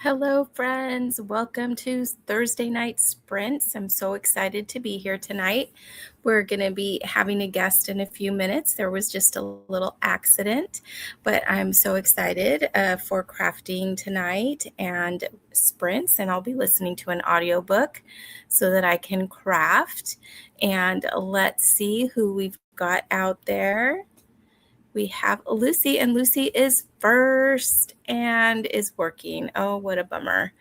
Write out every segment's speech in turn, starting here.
Hello, friends. Welcome to Thursday Night Sprints. I'm so excited to be here tonight. We're going to be having a guest in a few minutes. There was just a little accident, but I'm so excited for crafting tonight and sprints, and I'll be listening to an audiobook so that I can craft. And let's see who we've got out there. We have Lucy, and Lucy is first and is working. Oh, what a bummer.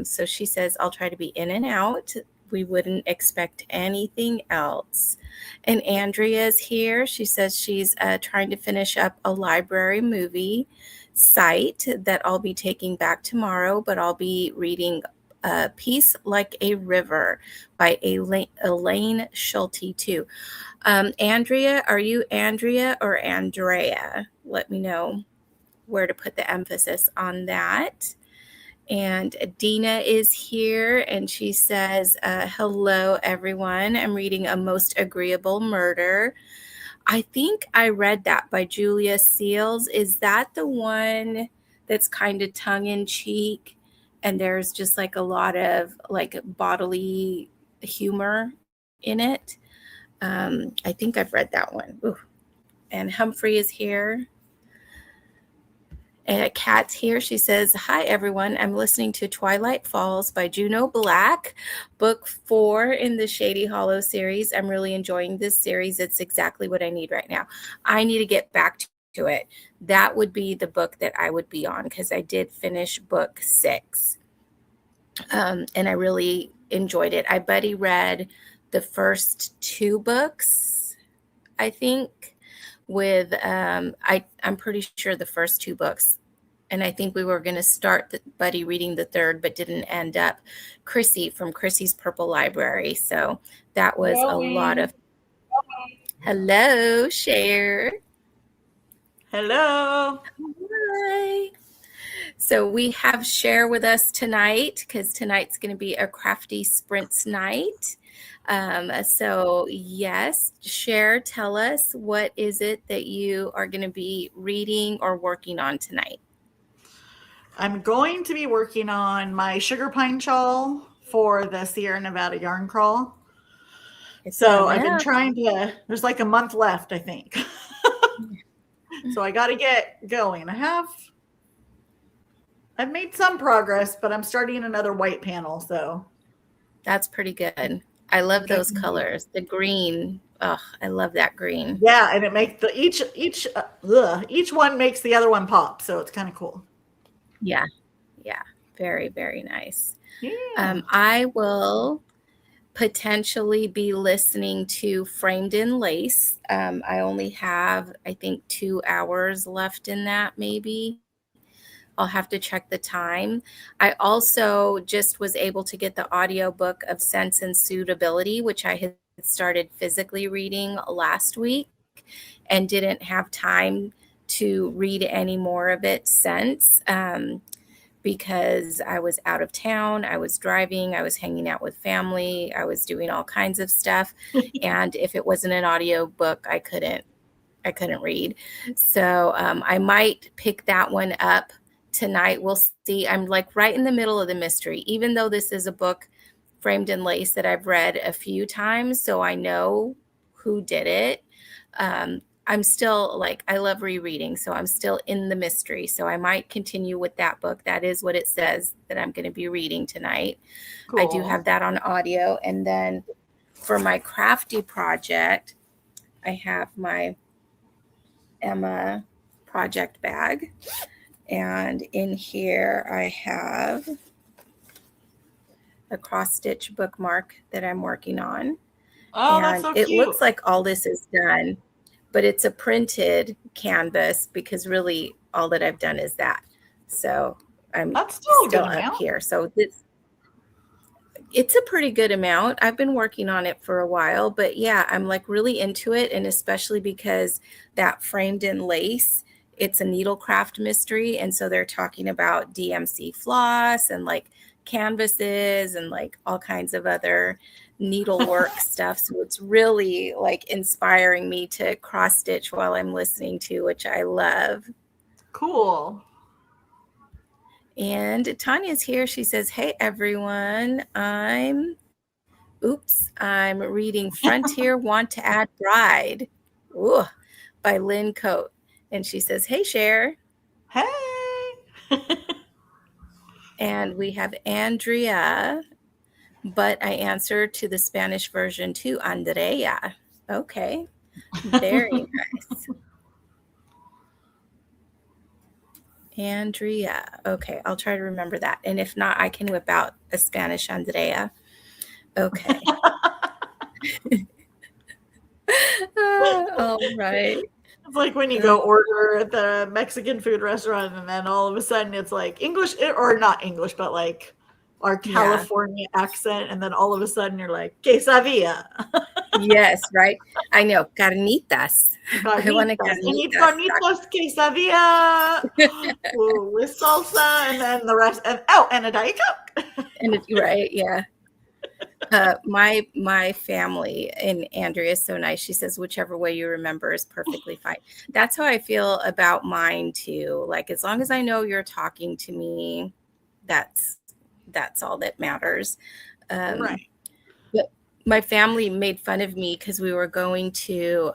So she says, I'll try to be in and out. We wouldn't expect anything else. And Andrea's here. She says she's trying to finish up a library movie site that I'll be taking back tomorrow, but I'll be reading Peace Like a River by Elaine Schulte too. Andrea, are you Andrea or Andrea? Let me know where to put the emphasis on that. And Dina is here, and she says, hello, everyone. I'm reading A Most Agreeable Murder. I think I read that by Julia Seals. Is that the one that's kind of tongue-in-cheek, and there's just like a lot of like bodily humor in it? I think I've read that one. Ooh. And Humphrey is here. And Kat's here. She says, hi, everyone. I'm listening to Twilight Falls by Juno Black, book 4 in the Shady Hollow series. I'm really enjoying this series. It's exactly what I need right now. I need to get back to it. That would be the book that I would be on because I did finish book 6. And I really enjoyed it. I buddy read the first 2 books, I think, with I'm pretty sure the first 2 books, and I think we were going to start buddy reading the 3rd, but didn't end up. Chrissy from Chrissy's Purple Library. So that was a lot of. Hello, Cher. Hello. Hi. So we have Cher with us tonight because tonight's going to be a Crafty Sprints night. So yes, Cher, tell us, what is it that you are going to be reading or working on tonight? I'm going to be working on my sugar pine shawl for the Sierra Nevada yarn crawl. So I've been trying to, there's like a month left, I think. So I got to get going. I've made some progress, but I'm starting another white panel. So that's pretty good. I love those colors. The green. Oh, I love that green. Yeah. And it makes each one makes the other one pop. So it's kind of cool. Yeah. Yeah. Very, very nice. Yeah. I will potentially be listening to Framed in Lace. I only have, I think, 2 hours left in that, maybe. I'll have to check the time. I also just was able to get the audiobook of Sense and Suitability, which I had started physically reading last week and didn't have time to read any more of it since. Because I was out of town, I was driving, I was hanging out with family, I was doing all kinds of stuff. And if it wasn't an audiobook, I couldn't read. So I might pick that one up tonight. We'll see. I'm like right in the middle of the mystery, even though this is a book, Framed in Lace, that I've read a few times, so I know who did it. I'm still like, I love rereading, so I'm still in the mystery. So I might continue with that book. That is what it says that I'm going to be reading tonight. Cool. I do have that on audio. And then for my Crafty project, I have my Emma project bag. And in here I have a cross stitch bookmark that I'm working on. Oh, and that's so cute. It looks like all this is done, but it's a printed canvas because really all that I've done is that. So I'm still up here. So it's a pretty good amount. I've been working on it for a while, but yeah, I'm like really into it. And especially because that Framed in Lace, it's a needlecraft mystery. And so they're talking about DMC floss and like canvases and like all kinds of other needlework stuff. So it's really like inspiring me to cross stitch while I'm listening to, which I love. Cool. And Tanya's here. She says, hey, everyone. I'm reading Frontier Want to Add Bride ooh, by Lynn Coate. And she says, hey, Cher. Hey. And we have Andrea, but I answered to the Spanish version too, Andrea. Okay, very nice. Andrea. Okay, I'll try to remember that. And if not, I can whip out a Spanish Andrea. Okay. All right. It's like when you go order at the Mexican food restaurant and then all of a sudden it's like English, or not English, but like our California accent. And then all of a sudden you're like, quesadilla. Yes, right. I know. Carnitas. I want carnitas, quesadilla with salsa, and then the rest, and a Diet Coke. Right, yeah. My family, and Andrea is so nice. She says, whichever way you remember is perfectly fine. That's how I feel about mine too. Like, as long as I know you're talking to me, that's all that matters. Right. But my family made fun of me because we were going to,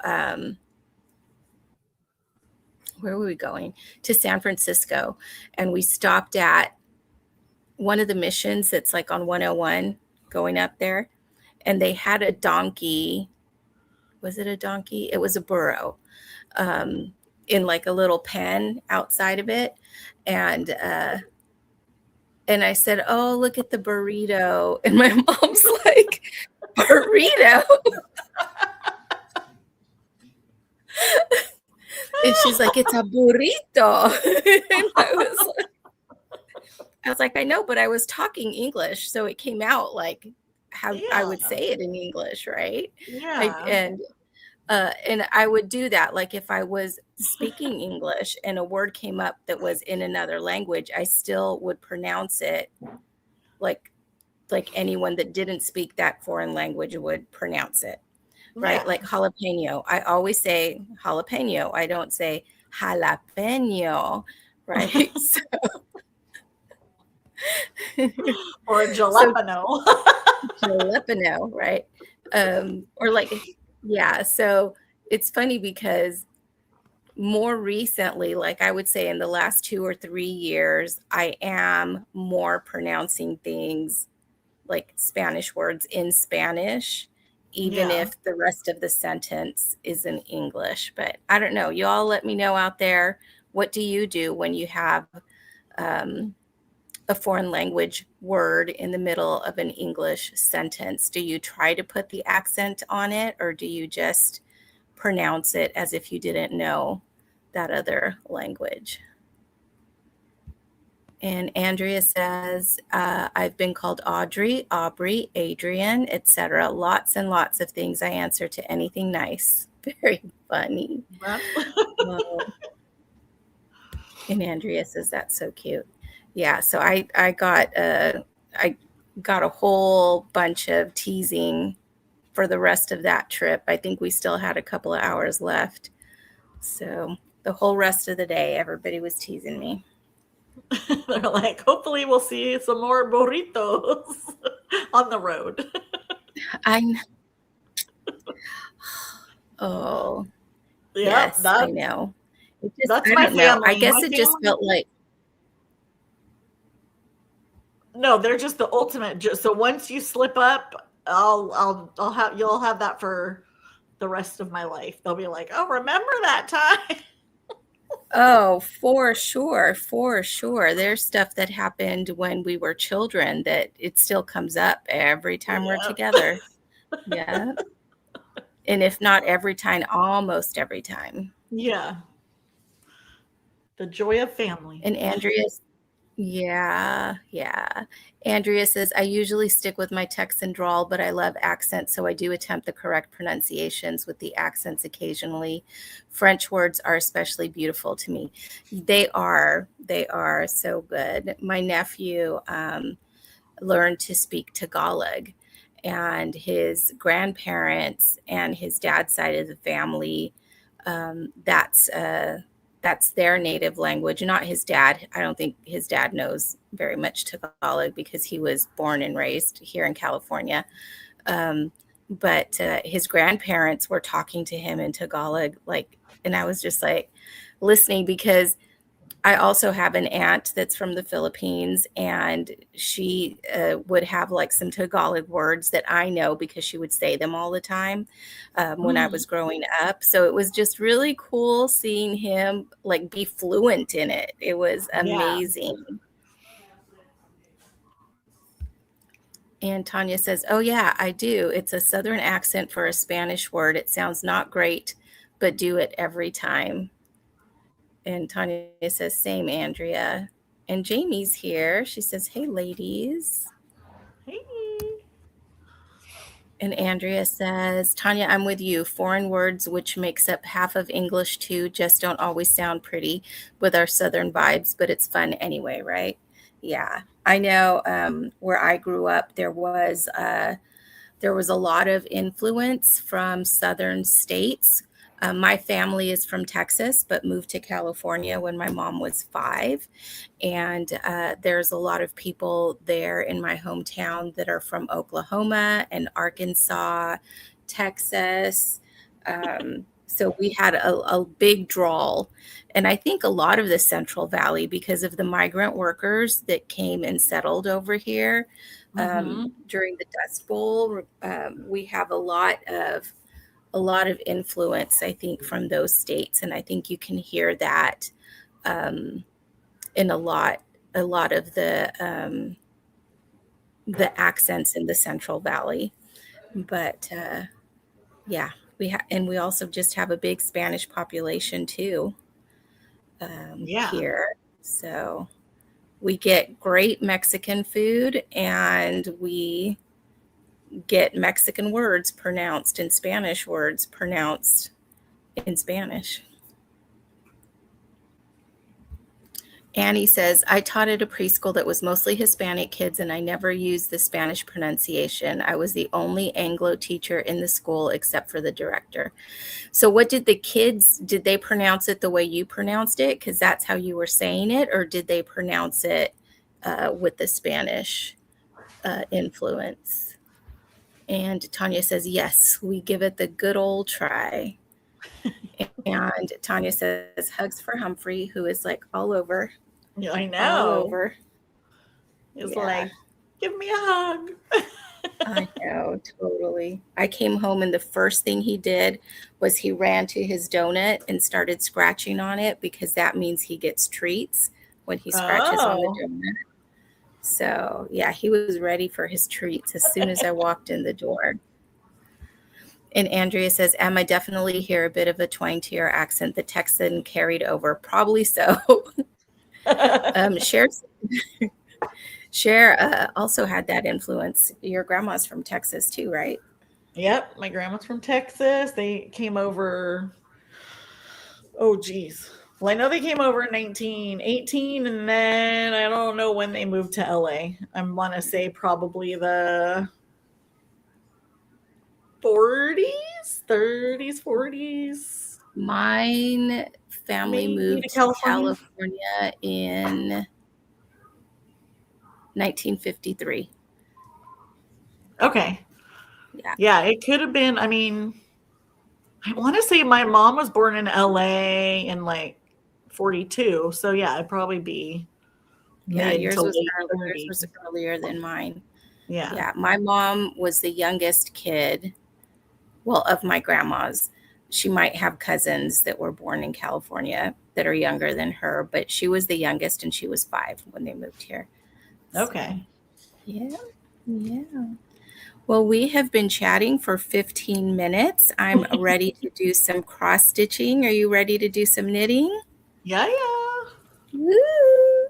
where were we going? To San Francisco. And we stopped at one of the missions that's like on 101 going up there. And they had a donkey. Was it a donkey? It was a burro in like a little pen outside of it. And I said, oh, look at the burrito. And my mom's like, burrito? And she's like, it's a burrito. And I was like, I know, but I was talking English. So it came out like how I would say it in English, right? Yeah. And I would do that. Like if I was speaking English and a word came up that was in another language, I still would pronounce it like anyone that didn't speak that foreign language would pronounce it, right? Yeah. Like jalapeno. I always say jalapeno. I don't say jalapeno, right? Or jalapeno. Jalapeno, right? Or like, yeah. So it's funny because more recently, like I would say in the last 2 or 3 years, I am more pronouncing things like Spanish words in Spanish, even if the rest of the sentence is in English. But I don't know. You all let me know out there. What do you do when you have a foreign language word in the middle of an English sentence? Do you try to put the accent on it, or do you just pronounce it as if you didn't know that other language? And Andrea says, I've been called Audrey, Aubrey, Adrian, etc. Lots and lots of things. I answer to anything nice. Very funny. And Andrea says, that's so cute. Yeah, so I got a whole bunch of teasing for the rest of that trip. I think we still had a couple of hours left. So the whole rest of the day, everybody was teasing me. They're like, hopefully we'll see some more burritos on the road. Oh, yeah, yes, I know. That's my family. I guess it just felt like. No, they're just the ultimate. So once you slip up, you'll have that for the rest of my life. They'll be like, oh, remember that time? Oh, for sure. There's stuff that happened when we were children that it still comes up every time we're together. Yeah. And if not every time, almost every time. Yeah. The joy of family. And Andrea's, yeah. Andrea says, I usually stick with my Texan drawl, but I love accents, so I do attempt the correct pronunciations with the accents occasionally. French words are especially beautiful to me. They are so good. My nephew learned to speak Tagalog, and his grandparents and his dad's side of the family, that's that's their native language, not his dad. I don't think his dad knows very much Tagalog because he was born and raised here in California. But his grandparents were talking to him in Tagalog, like, and I was just like listening because I also have an aunt that's from the Philippines, and she would have like some Tagalog words that I know because she would say them all the time when I was growing up. So it was just really cool seeing him like be fluent in it. It was amazing. And Tanya says, "Oh yeah, I do. It's a Southern accent for a Spanish word. It sounds not great, but do it every time." And Tanya says, "Same, Andrea." And Jamie's here. She says, "Hey, ladies." Hey. And Andrea says, "Tanya, I'm with you. Foreign words, which makes up half of English too, just don't always sound pretty with our Southern vibes, but it's fun anyway, right?" Yeah, I know where I grew up, there was a lot of influence from Southern states. My family is from Texas, but moved to California when my mom was 5. And there's a lot of people there in my hometown that are from Oklahoma and Arkansas, Texas. So we had a big drawl. And I think a lot of the Central Valley, because of the migrant workers that came and settled over here during the Dust Bowl, we have a lot of influence, I think, from those states. And I think you can hear that in a lot of the accents in the Central Valley. But yeah, we also just have a big Spanish population too here. So we get great Mexican food, and we get Mexican words pronounced in Spanish, words pronounced in Spanish. Annie says, "I taught at a preschool that was mostly Hispanic kids, and I never used the Spanish pronunciation. I was the only Anglo teacher in the school except for the director." So what did the kids, did they pronounce it the way you pronounced it? Because that's how you were saying it, or did they pronounce it with the Spanish influence? And Tanya says, "Yes, we give it the good old try." And Tanya says, "Hugs for Humphrey, who is like all over." Yeah, I know. All over. It's like, give me a hug. I know, totally. I came home and the first thing he did was he ran to his donut and started scratching on it, because that means he gets treats when he scratches on the donut. So yeah, he was ready for his treats as soon as I walked in the door. And Andrea says, "Em, I definitely hear a bit of a twang to your accent. The Texan carried over." Probably so. Cher also had that influence. Your grandma's from Texas too, right? Yep, my grandma's from Texas. They came over, oh geez. Well, I know they came over in 1918, and then I don't know when they moved to LA. I want to say probably the 40s, 30s, 40s. Mine family moved to California in 1953. Okay. Yeah. Yeah, it could have been. I mean, I want to say my mom was born in LA in like 42. So yeah, it'd probably be mid to late 30s. Yours was earlier than mine. Yeah. Yeah. My mom was the youngest kid, well, of my grandmas. She might have cousins that were born in California that are younger than her, but she was the youngest, and she was 5 when they moved here. Okay. So, yeah. Yeah. Well, we have been chatting for 15 minutes. I'm ready to do some cross stitching. Are you ready to do some knitting? Yeah, yeah. Woo!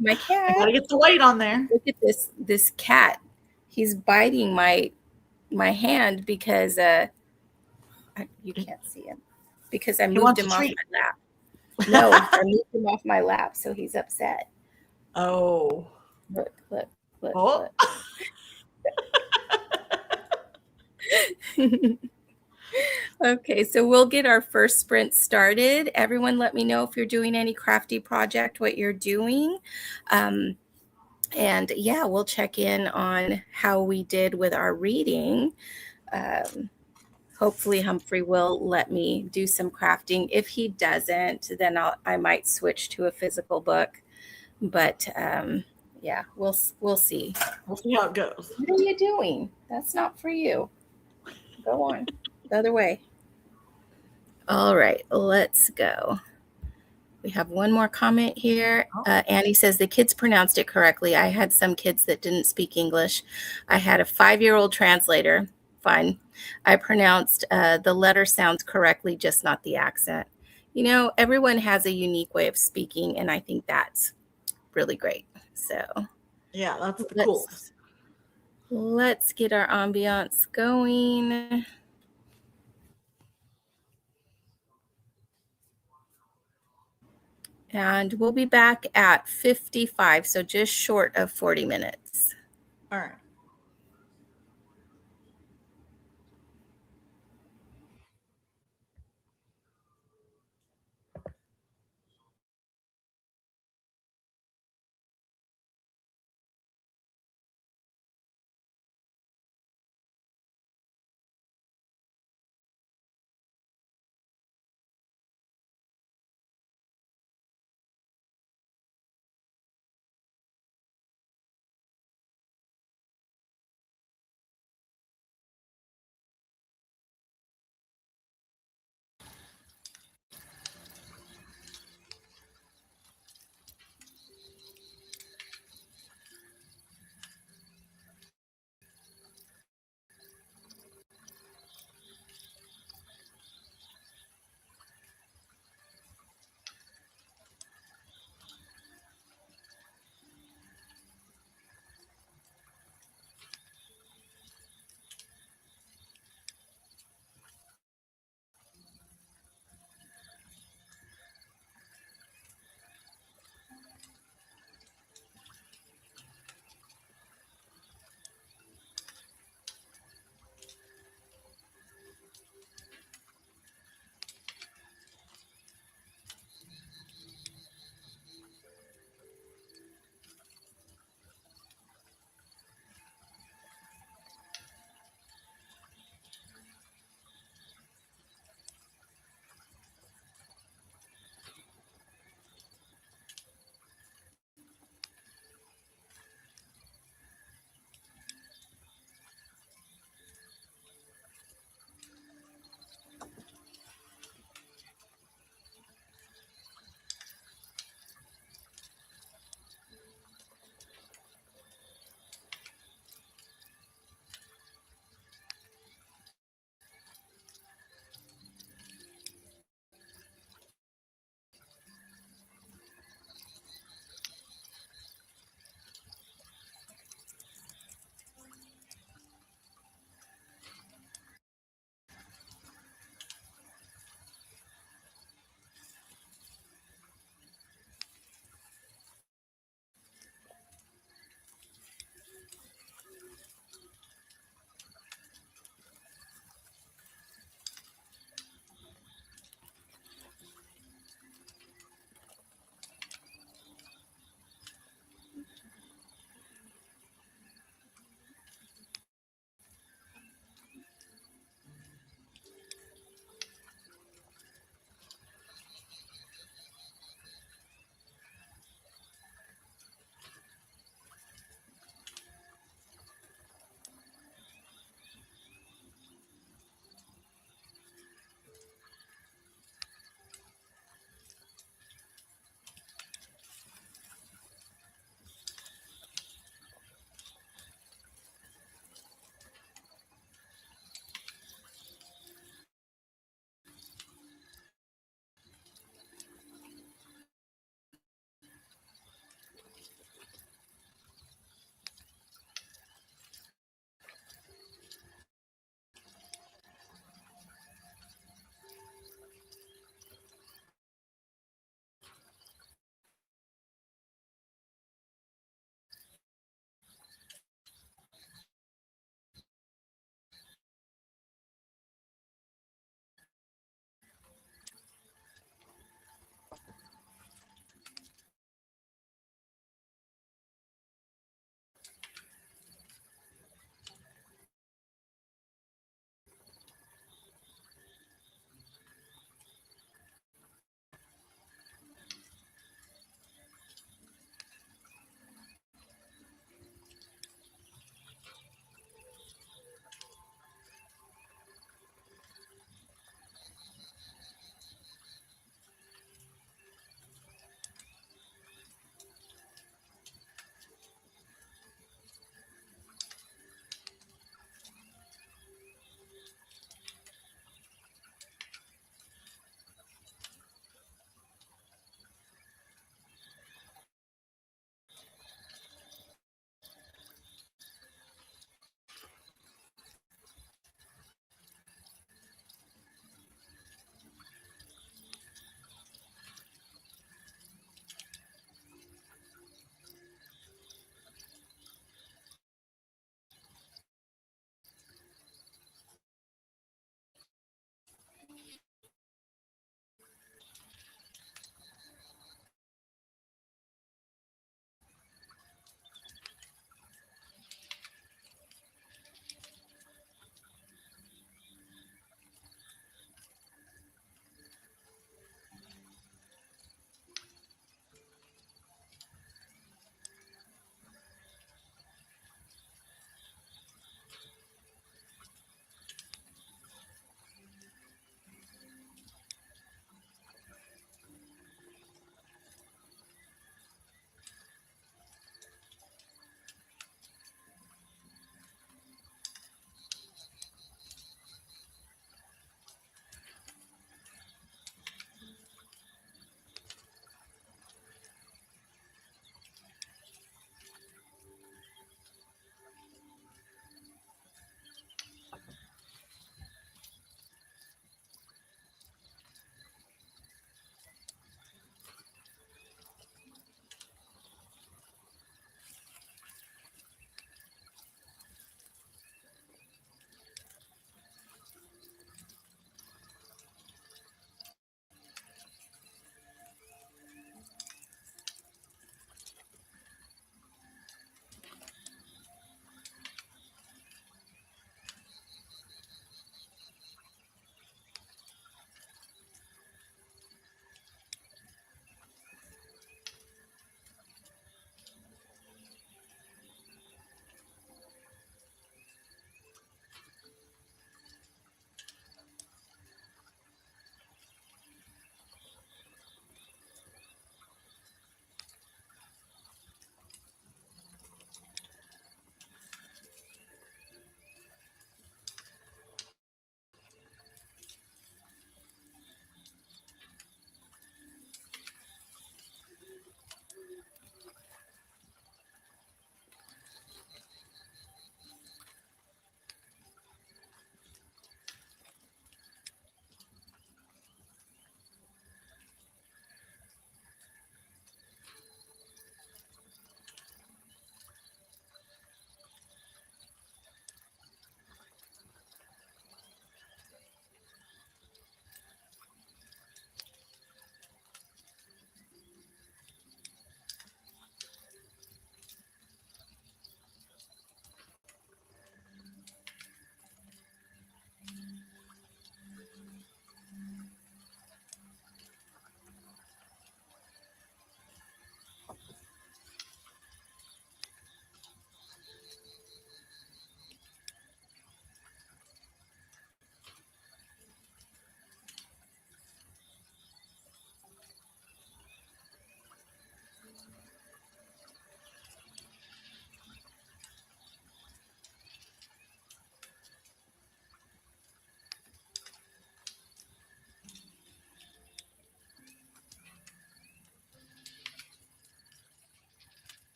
My cat. I gotta get the weight on there. Look at this cat. He's biting my hand because you can't see him, because I moved him off my lap. No, I moved him off my lap, so he's upset. Oh. Look. Oh. Look. Okay, so we'll get our first sprint started. Everyone let me know if you're doing any crafty project, what you're doing. And yeah, we'll check in on how we did with our reading. Hopefully Humphrey will let me do some crafting. If he doesn't, then I might switch to a physical book. But yeah, we'll see. We'll see how it goes. What are you doing? That's not for you. Go on the other way. All right, let's go. We have one more comment here. Annie says the kids pronounced it correctly. I had some kids that didn't speak English. I had a 5-year-old translator. Fine. I pronounced the letter sounds correctly, just not the accent. You know, everyone has a unique way of speaking, and I think that's really great. So yeah, that's the coolest. Let's get our ambiance going. And we'll be back at 55, so just short of 40 minutes. All right.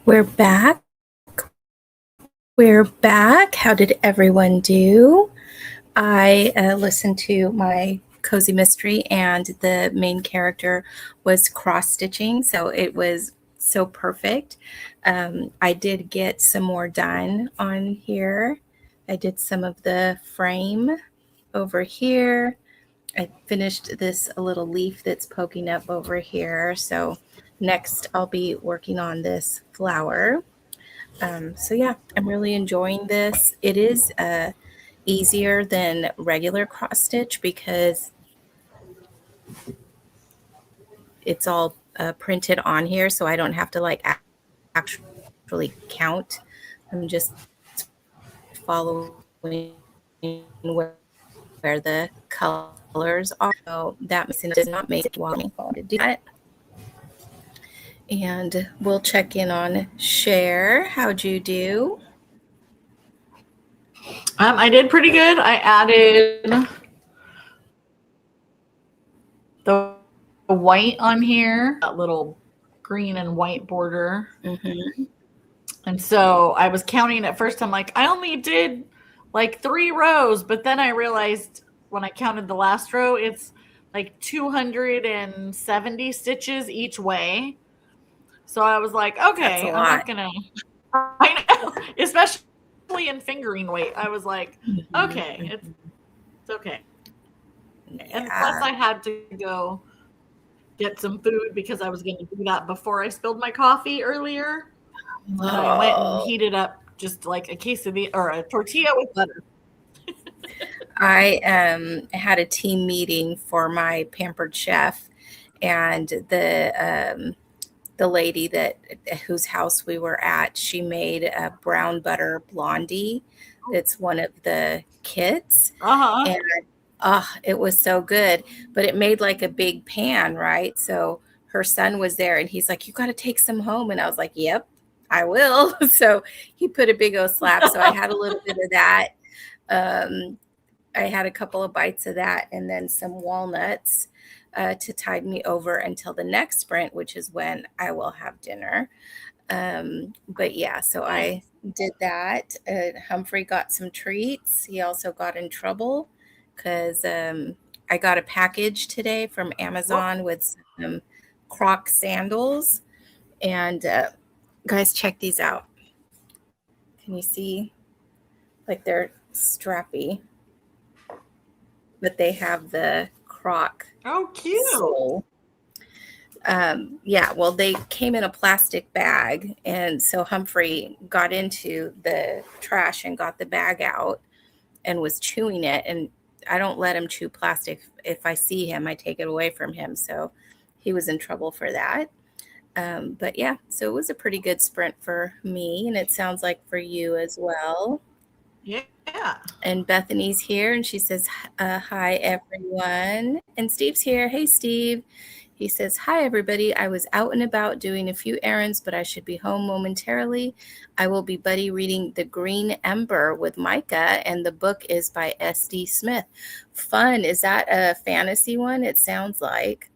We're back. We're back. How did everyone do? I listened to my cozy mystery, and the main character was cross stitching, so it was so perfect. I did get some more done on here. I did some of the frame over here. I finished this little leaf that's poking up over here. So next I'll be working on this flower. So yeah, I'm really enjoying this. It is easier than regular cross stitch because it's all printed on here, so I don't have to like actually count. I'm just following where the colors are. So that machine does not make it want me to do that. And we'll check in on Cher. How'd you do? I did pretty good. I added the white on here, that little green and white border. Mm-hmm. And so I was counting at first. I'm like, I only did like 3 rows, but then I realized when I counted the last row, it's like 270 stitches each way. So I was like, That's a okay, I'm lot. not gonna. I know, especially in fingering weight. I was like, okay, it's okay. Yeah. And plus, I had to go get some food because I was going to do that before I spilled my coffee earlier. And I went and heated up just like a quesadilla or a tortilla with butter. I had a team meeting for my pampered chef, and the lady that whose house we were at, she made a brown butter blondie. That's one of the kits, Uh-huh. and it was so good. But it made like a big pan, right? So her son was there, and he's like, "You got to take some home," and I was like, "Yep, I will." So he put a big old slab. So I had a little bit of that. Um, I had a couple of bites of that and then some walnuts to tide me over until the next sprint, which is when I will have dinner. But yeah, so I Nice. did that. Humphrey got some treats. He also got in trouble because I got a package today from Whoop. Amazon with some Croc sandals. And guys, check these out. Can you see? Like they're strappy, but they have the Croc Oh, cute. sole. Yeah, well, they came in a plastic bag. And so Humphrey got into the trash and got the bag out and was chewing it. And I don't let him chew plastic. If I see him, I take it away from him. So he was in trouble for that. But yeah, so it was a pretty good sprint for me. And it sounds like for you as well. Yeah. And Bethany's here and she says, hi, everyone. And Steve's here. Hey, Steve. He says, hi, everybody. I was out and about doing a few errands, but I should be home momentarily. I will be buddy reading The Green Ember with Micah, and the book is by S.D. Smith. Fun. Is that a fantasy one? It sounds like.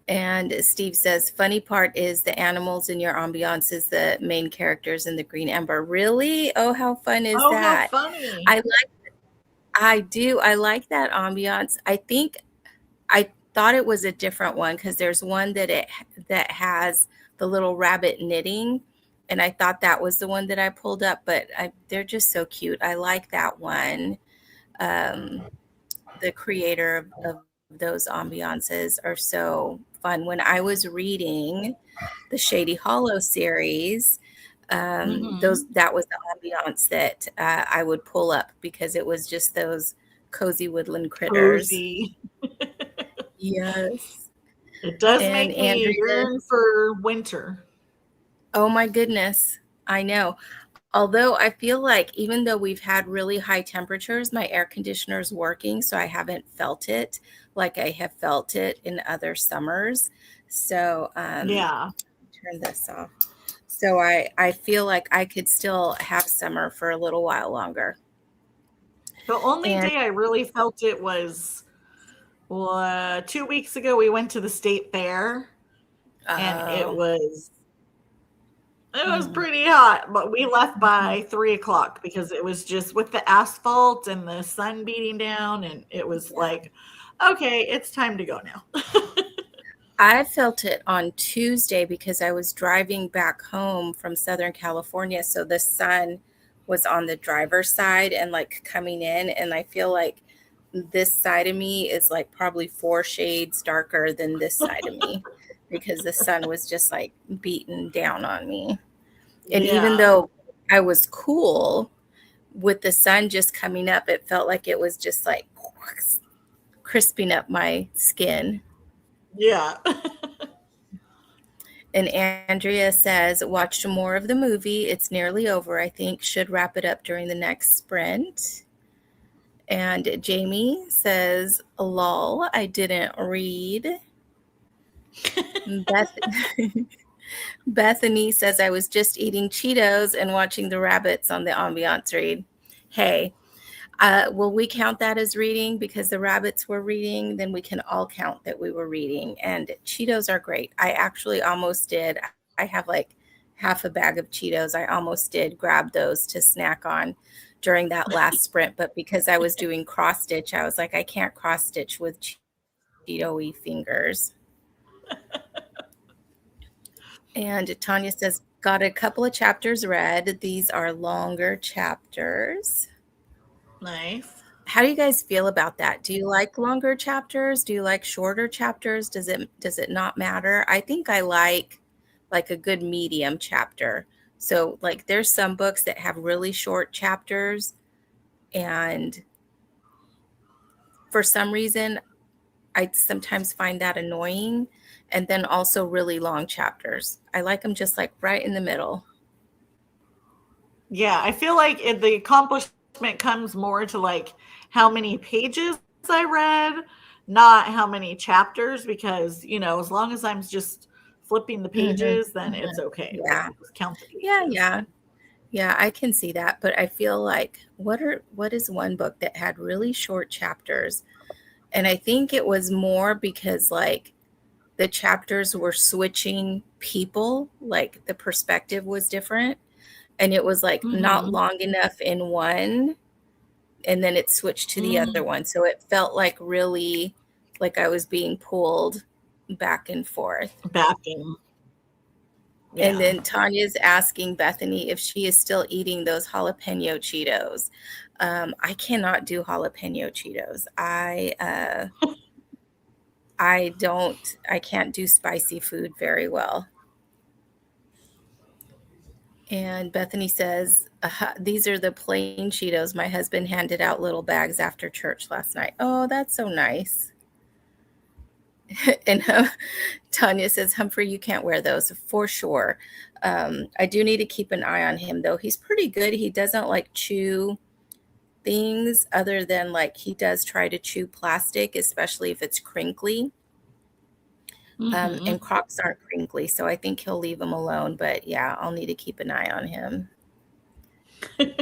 And Steve says, funny part is the animals in your ambiance is the main characters in The Green Ember. Really? Oh, how fun is Oh, how that? funny. I do. I like that ambiance. I think I thought it was a different one because there's one that has the little rabbit knitting, and I thought that was the one that I pulled up. But they're just so cute. I like that one. Um, the creator of those ambiances are so fun. When I was reading the Shady Hollow series, Mm-hmm. that was the ambiance that I would pull up because it was just those cozy woodland critters. Cozy. Yes. It does And make me Andrea, yearn for winter. oh my goodness, I know. Although I feel like even though we've had really high temperatures, my air conditioner is working, so I haven't felt it like I have felt it in other summers. So Yeah. turn this off. So I feel like I could still have summer for a little while longer. The only And day I really felt it was 2 weeks ago. We went to the state fair, and it oh, was It was Mm, pretty hot, but we left mhm. by 3 o'clock because it was just with the asphalt and the sun beating down, and it was Yeah. like, okay, it's time to go now. I felt it on Tuesday because I was driving back home from Southern California. So the sun was on the driver's side and like coming in. And I feel like this side of me is like probably 4 shades darker than this side of me because the sun was just like beating down on me. And even Yeah, though I was cool with the sun just coming up, it felt like it was just like crisping up my skin. yeah. And Andrea says, watched more of the movie. It's nearly over, I think. Should wrap it up during the next sprint. And Jamie says, lol, I didn't read. Beth- Bethany says, I was just eating Cheetos and watching the rabbits on the ambiance read. Hey, will we count that as reading because the rabbits were reading? Then we can all count that we were reading. And Cheetos are great. I actually almost did. I have like half a bag of Cheetos. I almost did grab those to snack on during that last sprint. But because I was doing cross stitch, I was like, I can't cross stitch with Cheeto-y fingers. And Tanya says, got a couple of chapters read. These are longer chapters. Nice. How do you guys feel about that? Do you like longer chapters? Do you like shorter chapters? Does it not matter? I think I like a good medium chapter. So like there's some books that have really short chapters and for some reason I sometimes find that annoying and then also really long chapters. I like them just like right in the middle. Yeah, I feel like the accomplishment comes more to like how many pages I read, not how many chapters, because, as long as I'm just flipping the Mhm, pages, then it's mhm. okay. We Yeah. just count the Yeah, pages. yeah. Yeah, I can see that, but I feel like what is one book that had really short chapters? And I think it was more because like the chapters were switching people, like the perspective was different and it was like not Mhm. long enough in one and then it switched to the other Mm, one. So it felt like really like I was being pulled back and forth. backing. And Yeah. then Tanya's asking Bethany if she is still eating those jalapeno Cheetos. I cannot do jalapeno Cheetos. I can't do spicy food very well. And Bethany says, these are the plain Cheetos. My husband handed out little bags after church last night. Oh, that's so nice. And Tanya says, Humphrey, you can't wear those for sure. I do need to keep an eye on him, though. He's pretty good. He doesn't like chew things other than like he does try to chew plastic, especially if it's crinkly. And Mhm. Crocs aren't crinkly, so I think he'll leave them alone. But yeah, I'll need to keep an eye on him.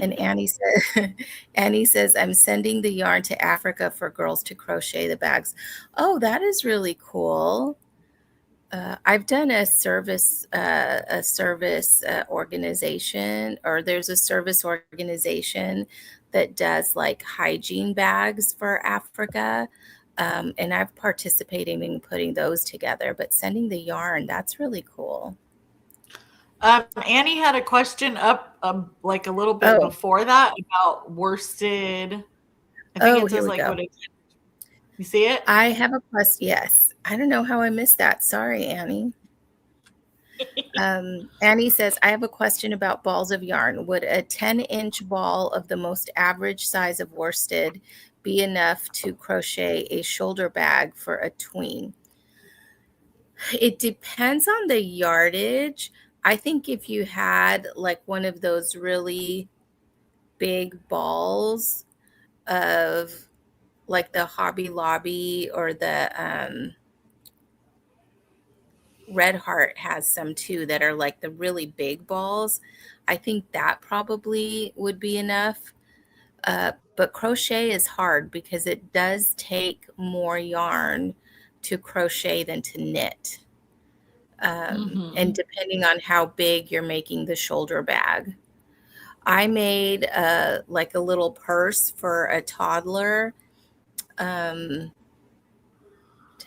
And Annie says, Annie says, I'm sending the yarn to Africa for girls to crochet the bags. Oh, that is really cool. I've done a service organization, or there's a service organization that does like hygiene bags for Africa. And I've participated in putting those together, but sending the yarn, that's really cool. Annie had a question up like a little bit Oh, before that about worsted. I think oh, it here says we like go. what it. You see it? I have a question. Yes. I don't know how I missed that. Sorry, Annie. Annie says, I have a question about balls of yarn. Would a 10-inch ball of the most average size of worsted be enough to crochet a shoulder bag for a tween? It depends on the yardage. I think if you had like one of those really big balls of like the Hobby Lobby or the Red Heart has some too that are like the really big balls. I think that probably would be enough. But crochet is hard because it does take more yarn to crochet than to knit. And depending on how big you're making the shoulder bag. I made like a little purse for a toddler. Did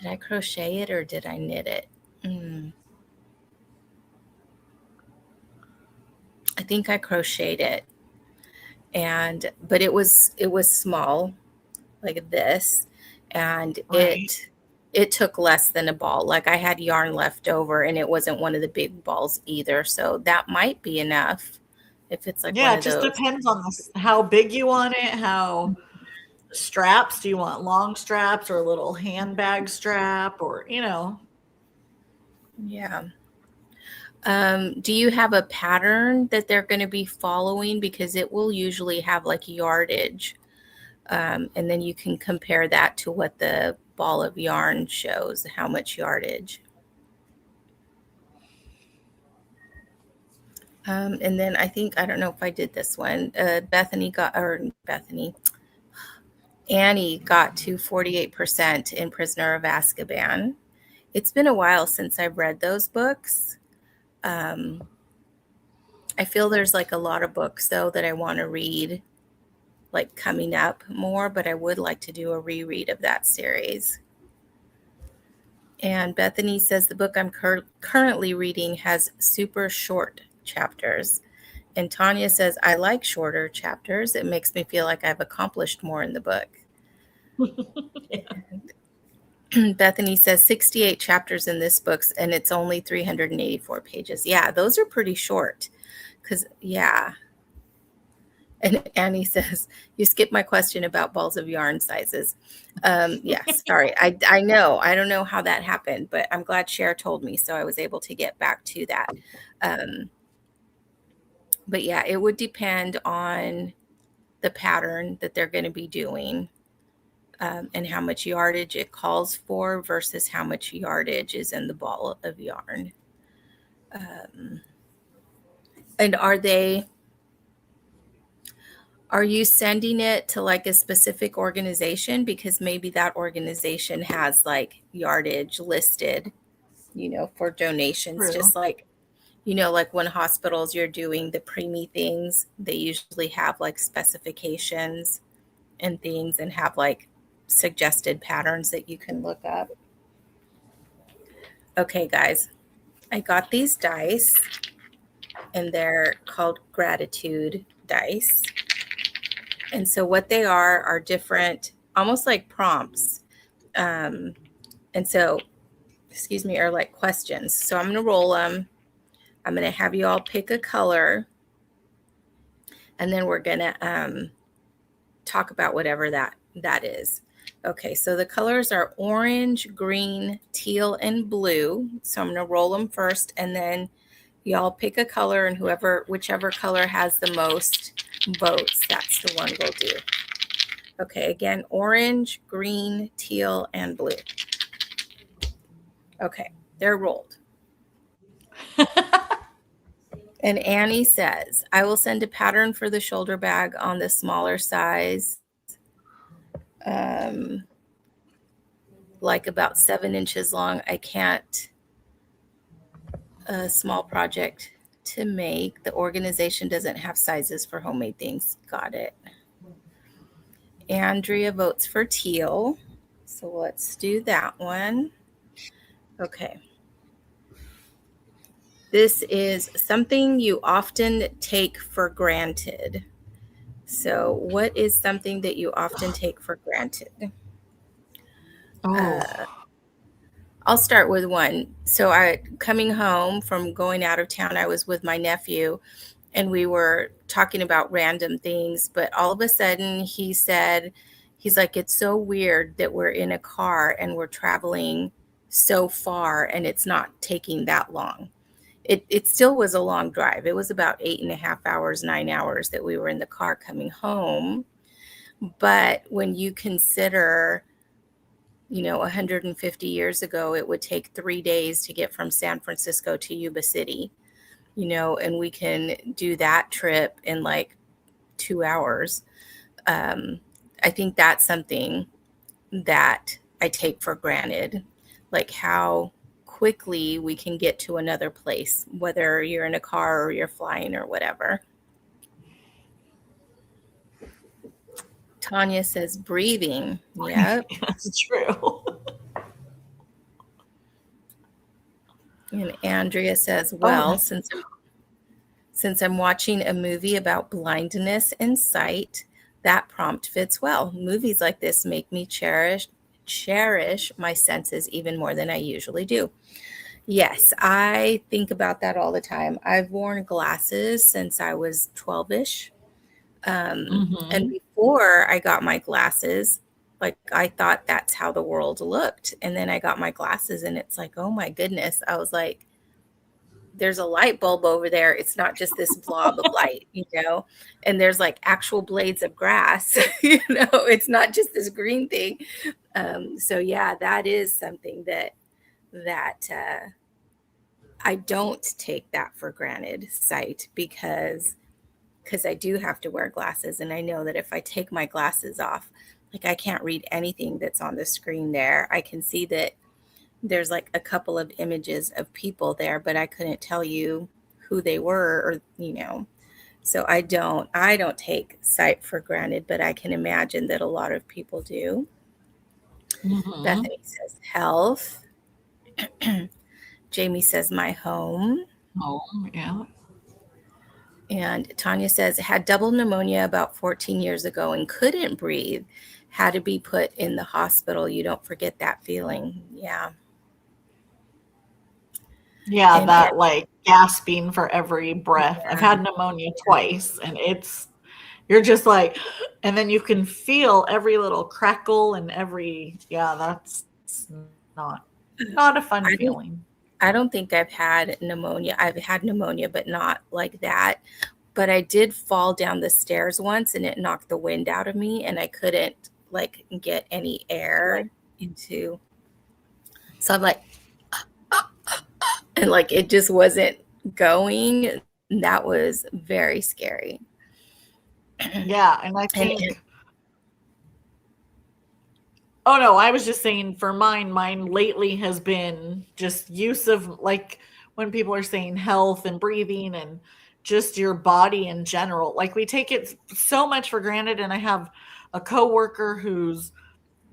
I crochet it or did I knit it? I think I crocheted it. But it was small, like this, and Right. it took less than a ball. Like I had yarn left over and it wasn't one of the big balls either. So that might be enough if it's like Yeah, one it of just those. depends on how big you want it, how straps. Do you want long straps or a little handbag strap or, Yeah. Do you have a pattern that they're going to be following? Because it will usually have like yardage. And then you can compare that to what the ball of yarn shows, how much yardage. And then I don't know if I did this one. Annie got to 48% in Prisoner of Azkaban. It's been a while since I've read those books. I feel there's like a lot of books though that I want to read like coming up more, but I would like to do a reread of that series. And Bethany says the book I'm currently reading has super short chapters. And Tanya says, I like shorter chapters. It makes me feel like I've accomplished more in the book. Bethany says 68 chapters in this book, and it's only 384 pages. Yeah, those are pretty short. And Annie says, you skipped my question about balls of yarn sizes. Yes, sorry. I know. I don't know how that happened, but I'm glad Cher told me, so I was able to get back to that. But yeah, it would depend on the pattern that they're going to be doing, and how much yardage it calls for versus how much yardage is in the ball of yarn. And are you sending it to like a specific organization? Because maybe that organization has like yardage listed, for donations, True. just like, like when hospitals you're doing the preemie things, they usually have like specifications and things and have like suggested patterns that you can look up. Okay, guys, I got these dice and they're called gratitude dice. And so what they are different, almost like prompts. And so, excuse me, are like questions. So I'm going to roll them. I'm going to have you all pick a color. And then we're going to talk about whatever that is. Okay, so the colors are orange, green, teal, and blue. So I'm going to roll them first, and then y'all pick a color, and whichever color has the most votes, that's the one we'll do. Okay, again, orange, green, teal, and blue. Okay, they're rolled. And Annie says, I will send a pattern for the shoulder bag on the smaller size, like about 7 inches long. I can't, a small project to make. The organization doesn't have sizes for homemade things. Got it. Andrea votes for teal. So let's do that one. Okay. This is something you often take for granted. So what is something that you often take for granted? I'll start with one. So coming home from going out of town, I was with my nephew and we were talking about random things, but all of a sudden he's like, it's so weird that we're in a car and we're traveling so far and it's not taking that long. It still was a long drive. It was about 8.5 hours, 9 hours that we were in the car coming home. But when you consider, 150 years ago, it would take 3 days to get from San Francisco to Yuba City, and we can do that trip in like 2 hours. I think that's something that I take for granted, like how quickly we can get to another place, whether you're in a car or you're flying or whatever. Tanya says breathing. Yep. That's true. And Andrea says, Oh, well, since I'm watching a movie about blindness and sight, that prompt fits well. Movies like this make me cherish my senses even more than I usually do. Yes, I think about that all the time. I've worn glasses since I was 12ish. And before I got my glasses, like I thought that's how the world looked. And then I got my glasses and it's like, oh my goodness. I was like, there's a light bulb over there. It's not just this blob of light, and there's like actual blades of grass, it's not just this green thing. So yeah, that is something that I don't take that for granted, sight, because I do have to wear glasses. And I know that if I take my glasses off, like I can't read anything that's on the screen there. I can see that there's like a couple of images of people there, but I couldn't tell you who they were or. So I don't take sight for granted, but I can imagine that a lot of people do. Bethany says health. Jamie says my home. Home, yeah. And Tanya says, had double pneumonia about 14 years ago and couldn't breathe. Had to be put in the hospital. You don't forget that feeling. Yeah. Yeah, and that like gasping for every breath. Yeah. I've had pneumonia twice, and you're just like, and then you can feel every little crackle and that's not a fun feeling. I don't think I've had pneumonia. I've had pneumonia, but not like that. But I did fall down the stairs once and it knocked the wind out of me and I couldn't like get any air into. So I'm like, and like it just wasn't going. That was very scary. Yeah, and I think oh no, I was just saying for mine lately has been just use of like when people are saying health and breathing and just your body in general. Like we take it so much for granted, and I have a coworker who's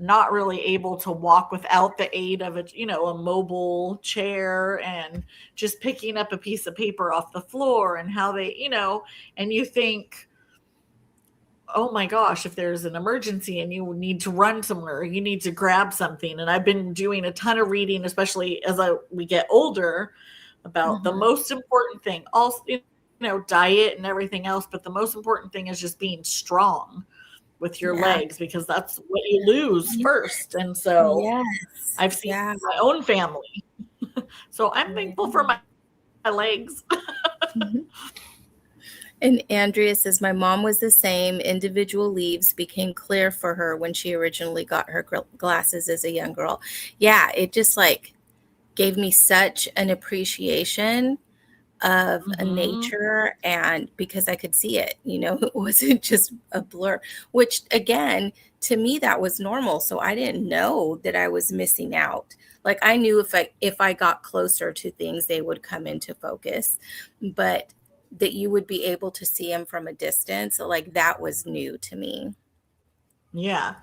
not really able to walk without the aid of a mobile chair, and just picking up a piece of paper off the floor, and how they, and you think, oh my gosh, if there's an emergency and you need to run somewhere, you need to grab something. And I've been doing a ton of reading, especially as we get older, about the most important thing, also, diet and everything else. But the most important thing is just being strong with your legs, because that's what you lose first. And so I've seen my own family. So I'm thankful for my legs. And Andrea says, my mom was the same. Individual leaves became clear for her when she originally got her glasses as a young girl. Yeah, it just like gave me such an appreciation of nature, and because I could see it, it wasn't just a blur, which again, to me, that was normal. So I didn't know that I was missing out. Like I knew if I got closer to things, they would come into focus, but that you would be able to see them from a distance, like that was new to me. Yeah.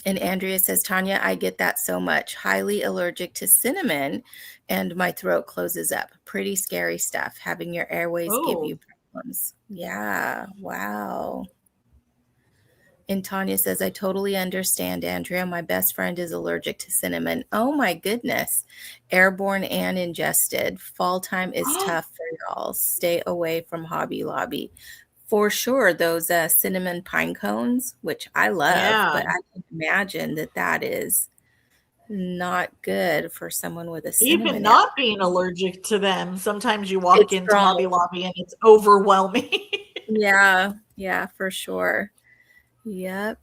And Andrea says, Tanya, I get that so much. Highly allergic to cinnamon and my throat closes up. Pretty scary stuff. Having your airways give you problems. Yeah. Wow. And Tanya says, I totally understand, Andrea. My best friend is allergic to cinnamon. Oh my goodness. Airborne and ingested. Fall time is tough for y'all. Stay away from Hobby Lobby. For sure, those cinnamon pine cones, which I love, but I can imagine that is not good for someone with a cinnamon. Even not being allergic to them, sometimes you walk into Hobby Lobby and it's overwhelming. Yeah, for sure. Yep.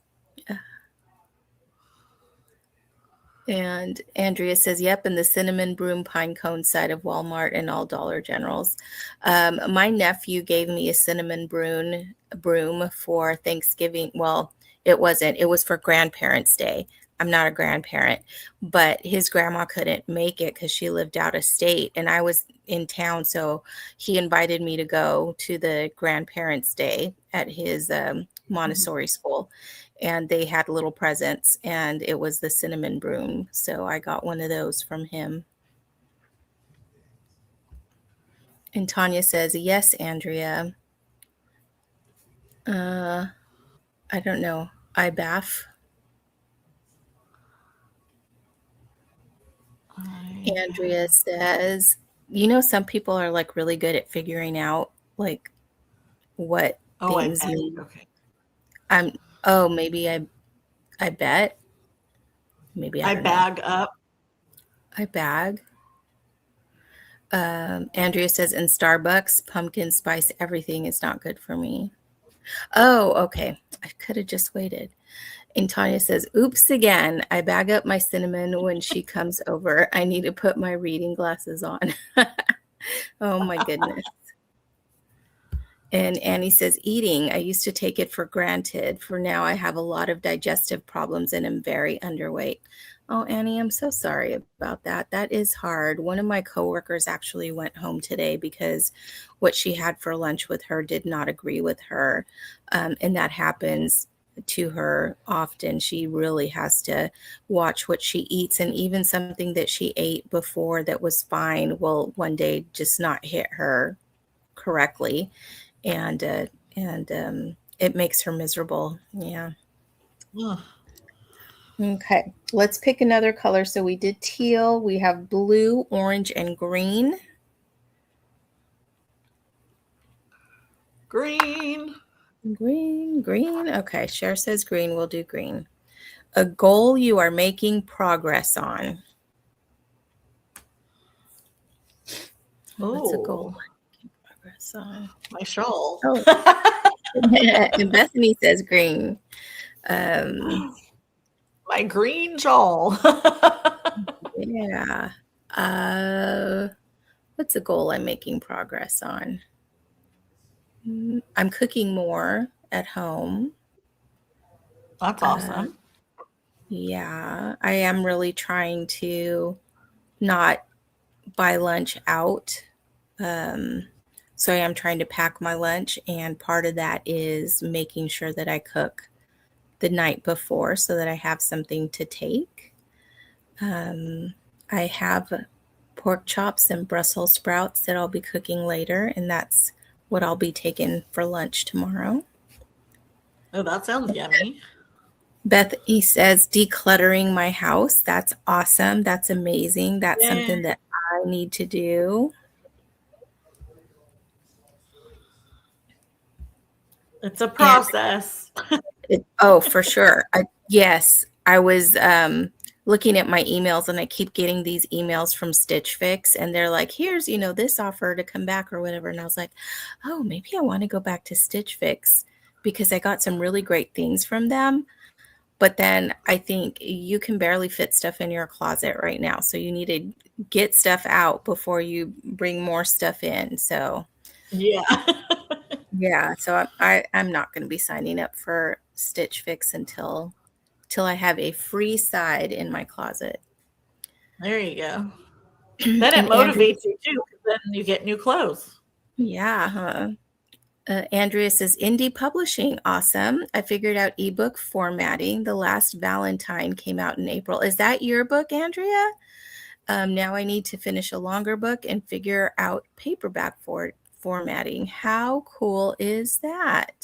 And Andrea says, yep, in the cinnamon broom pine cone side of Walmart and all Dollar Generals. My nephew gave me a cinnamon broom for Thanksgiving. Well, it wasn't. It was for Grandparents' Day. I'm not a grandparent, but his grandma couldn't make it because she lived out of state and I was in town. So he invited me to go to the grandparents' day at his Montessori school. And they had little presents, and it was the cinnamon broom. So I got one of those from him. And Tanya says, yes, Andrea. I don't know. I bath. Andrea says, some people are like really good at figuring out like what things mean. Okay. Maybe I bet. Maybe I I don't know. bag up. I bag. Andrea says, in Starbucks, pumpkin spice everything is not good for me. Oh, okay. I could have just waited. And Tanya says, oops again. I bag up my cinnamon when she comes over. I need to put my reading glasses on. Oh my goodness. And Annie says, eating. I used to take it for granted. For now, I have a lot of digestive problems and am very underweight. Oh, Annie, I'm so sorry about that. That is hard. One of my coworkers actually went home today because what she had for lunch with her did not agree with her. And that happens to her often. She really has to watch what she eats. And even something that she ate before that was fine will one day just not hit her correctly. And it makes her miserable. Yeah. Ugh. Okay, let's pick another color. So we did teal, we have blue, orange, and green. Green. Green. Okay, Cher says green, we'll do green. A goal you are making progress on. What's a goal I'm making progress on? My shawl. Oh. And Bethany says green. My green shawl. Yeah. What's a goal I'm making progress on? I'm cooking more at home. That's awesome. Yeah, I am really trying to not buy lunch out. So I am trying to pack my lunch, and part of that is making sure that I cook the night before so that I have something to take. I have pork chops and Brussels sprouts that I'll be cooking later, and that's what I'll be taking for lunch tomorrow. Oh, that sounds yummy. Beth E says decluttering my house. That's awesome. That's amazing. That's something that I need to do. It's a process. For sure. Yes, I was looking at my emails, and I keep getting these emails from Stitch Fix, and they're like, here's, this offer to come back or whatever. And I was like, oh, maybe I want to go back to Stitch Fix because I got some really great things from them. But then I think you can barely fit stuff in your closet right now. So you need to get stuff out before you bring more stuff in. So yeah. So I'm not going to be signing up for Stitch Fix until I have a free side in my closet. There you go. Then it motivates you too, because then you get new clothes. Yeah, huh? Andrea says, indie publishing, awesome. I figured out ebook formatting. The Last Valentine came out in April. Is that your book, Andrea? Now I need to finish a longer book and figure out paperback formatting. How cool is that?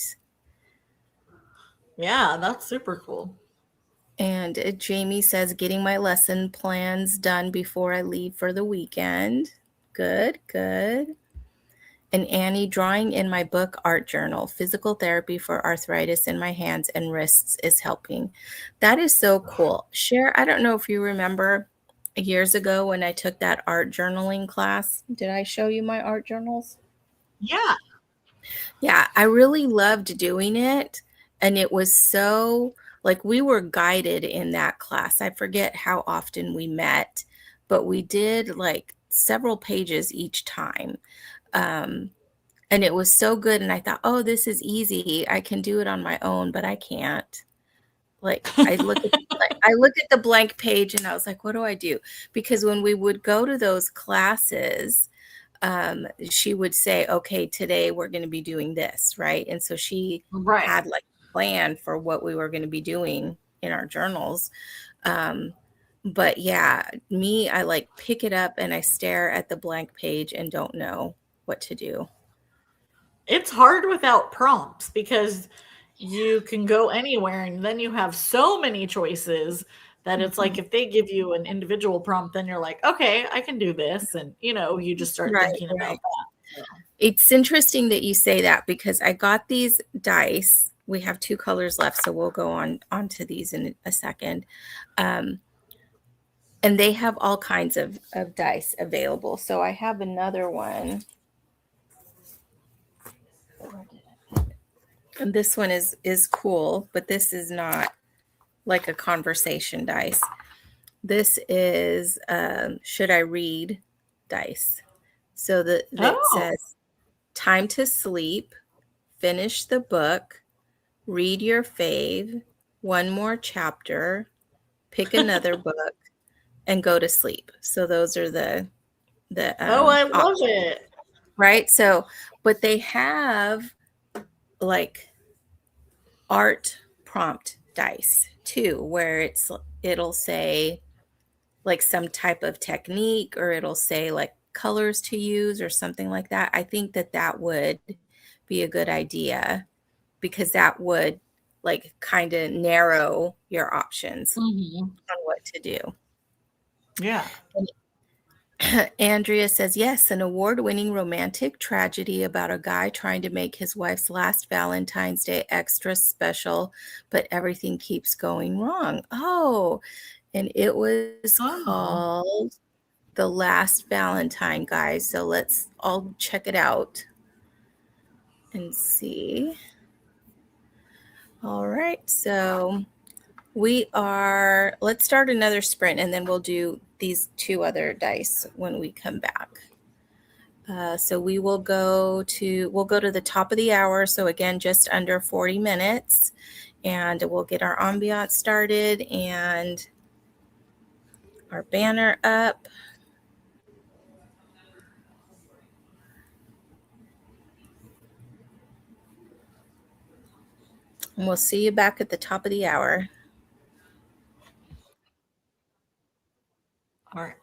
Yeah, that's super cool. And Jamie says, getting my lesson plans done before I leave for the weekend. Good. And Annie, drawing in my book art journal, physical therapy for arthritis in my hands and wrists is helping. That is so cool. Cher, I don't know if you remember years ago when I took that art journaling class. Did I show you my art journals? Yeah. Yeah, I really loved doing it. And it was so, like, we were guided in that class. I forget how often we met, but we did like several pages each time. And it was so good. And I thought, oh, this is easy. I can do it on my own, but I can't. Like I look at the blank page and I was like, what do I do? Because when we would go to those classes, she would say, okay, today we're going to be doing this, right? And so she Right. had like a plan for what we were going to be doing in our journals. But yeah, I like pick it up and I stare at the blank page and don't know what to do. It's hard without prompts because you can go anywhere and then you have so many choices that it's like Mhm. if they give you an individual prompt, then you're like, okay, I can do this. And, you just start Right, thinking about right. that. So. It's interesting that you say that because I got these dice. We have 2 colors left, so we'll go onto these in a second. And they have all kinds of dice available. So I have another one. And this one is cool, but this is not like a conversation dice. This is should I read dice. So that Oh, says time to sleep, finish the book, read your fave, one more chapter, pick another book, and go to sleep. So those are the oh, I love options, it. right? So, but they have like art prompt dice too, where it'll say like some type of technique, or it'll say like colors to use or something like that. I think that would be a good idea because that would like kind of narrow your options Hmm. on what to do. Yeah. Andrea says, yes, an award winning romantic tragedy about a guy trying to make his wife's last Valentine's Day extra special, but everything keeps going wrong. Oh, and it was Oh, called The Last Valentine, guys. So let's all check it out and see. All right. So let's start another sprint and then we'll do these 2 other dice when we come back. So we'll go to the top of the hour. So again, just under 40 minutes, and we'll get our ambiance started and our banner up. And we'll see you back at the top of the hour. all right.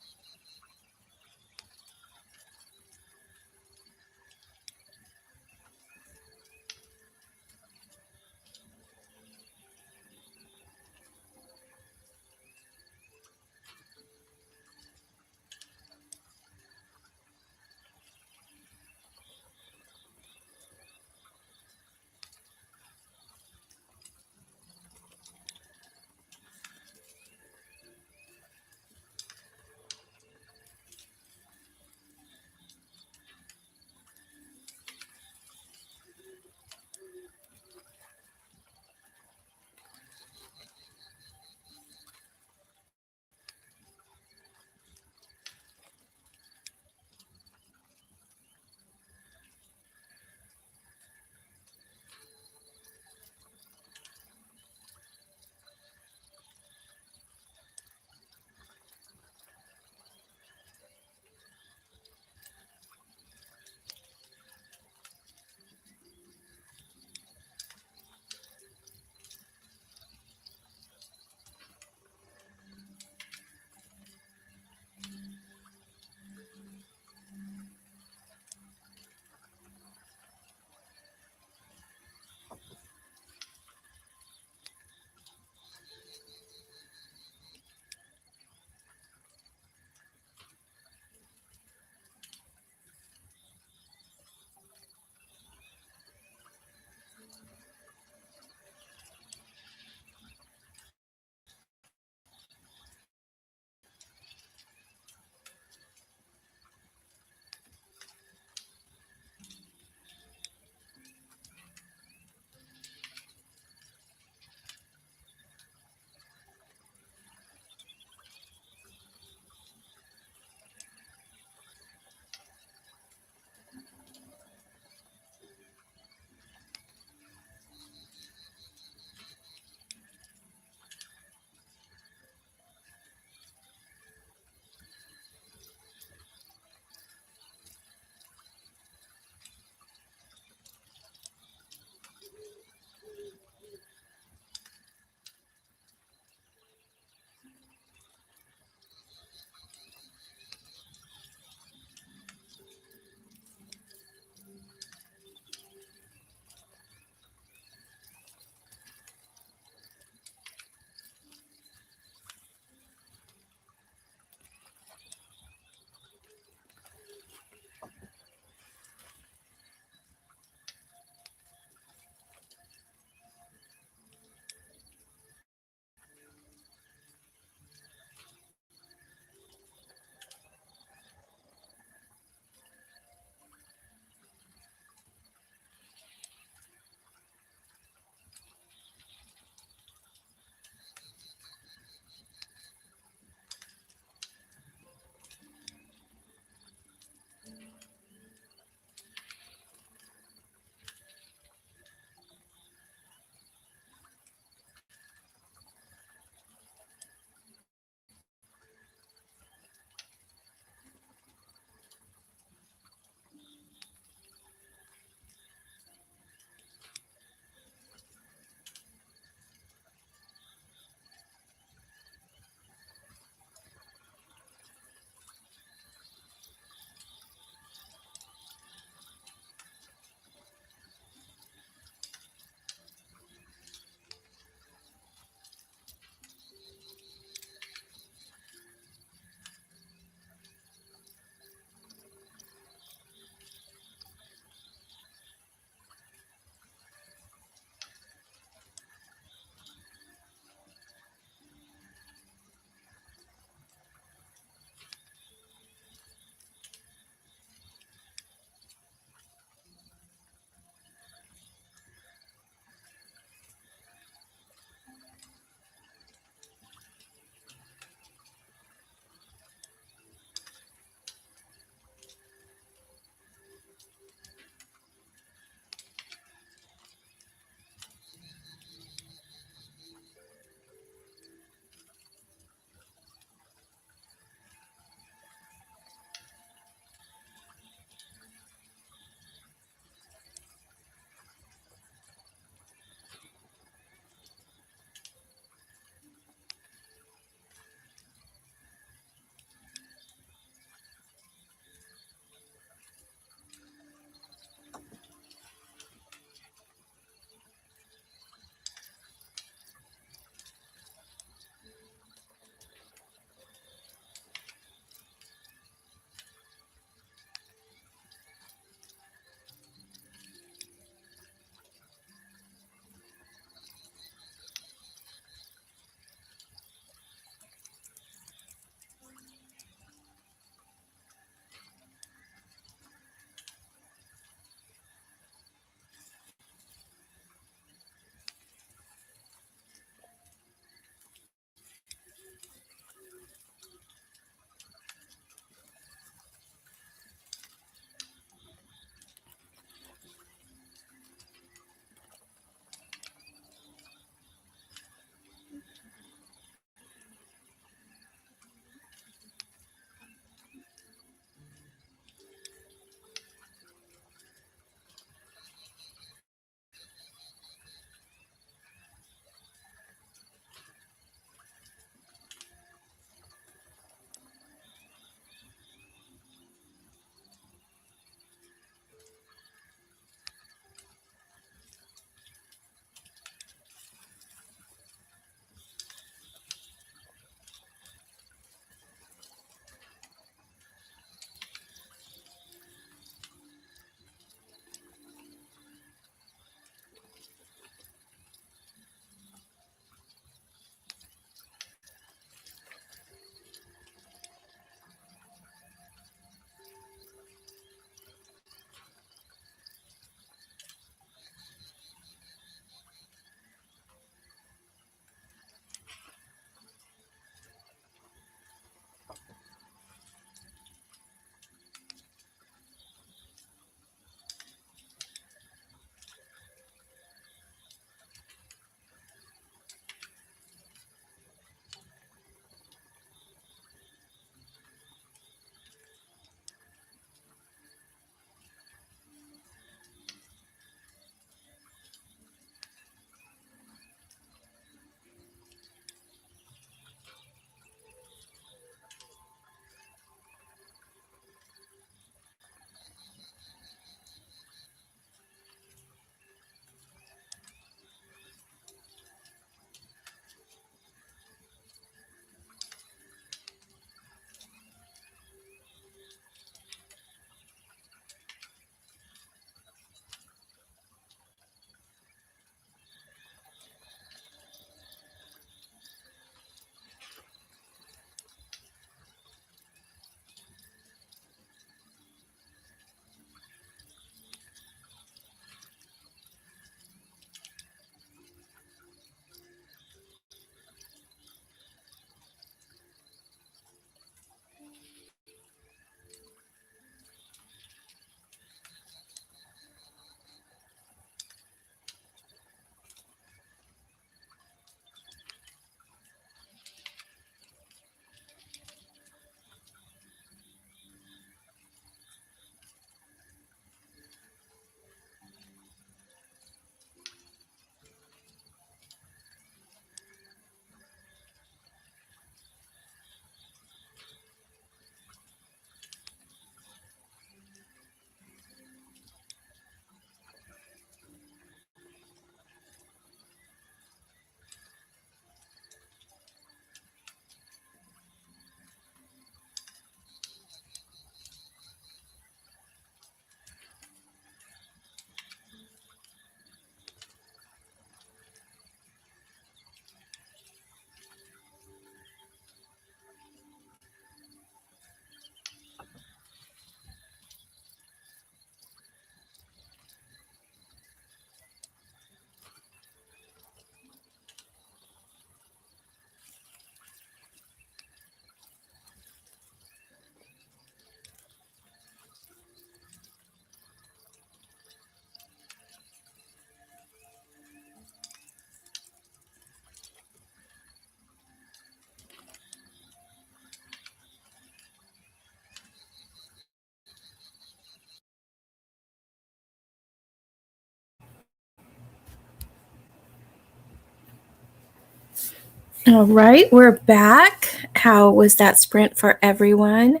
All right, we're back. How was that sprint for everyone?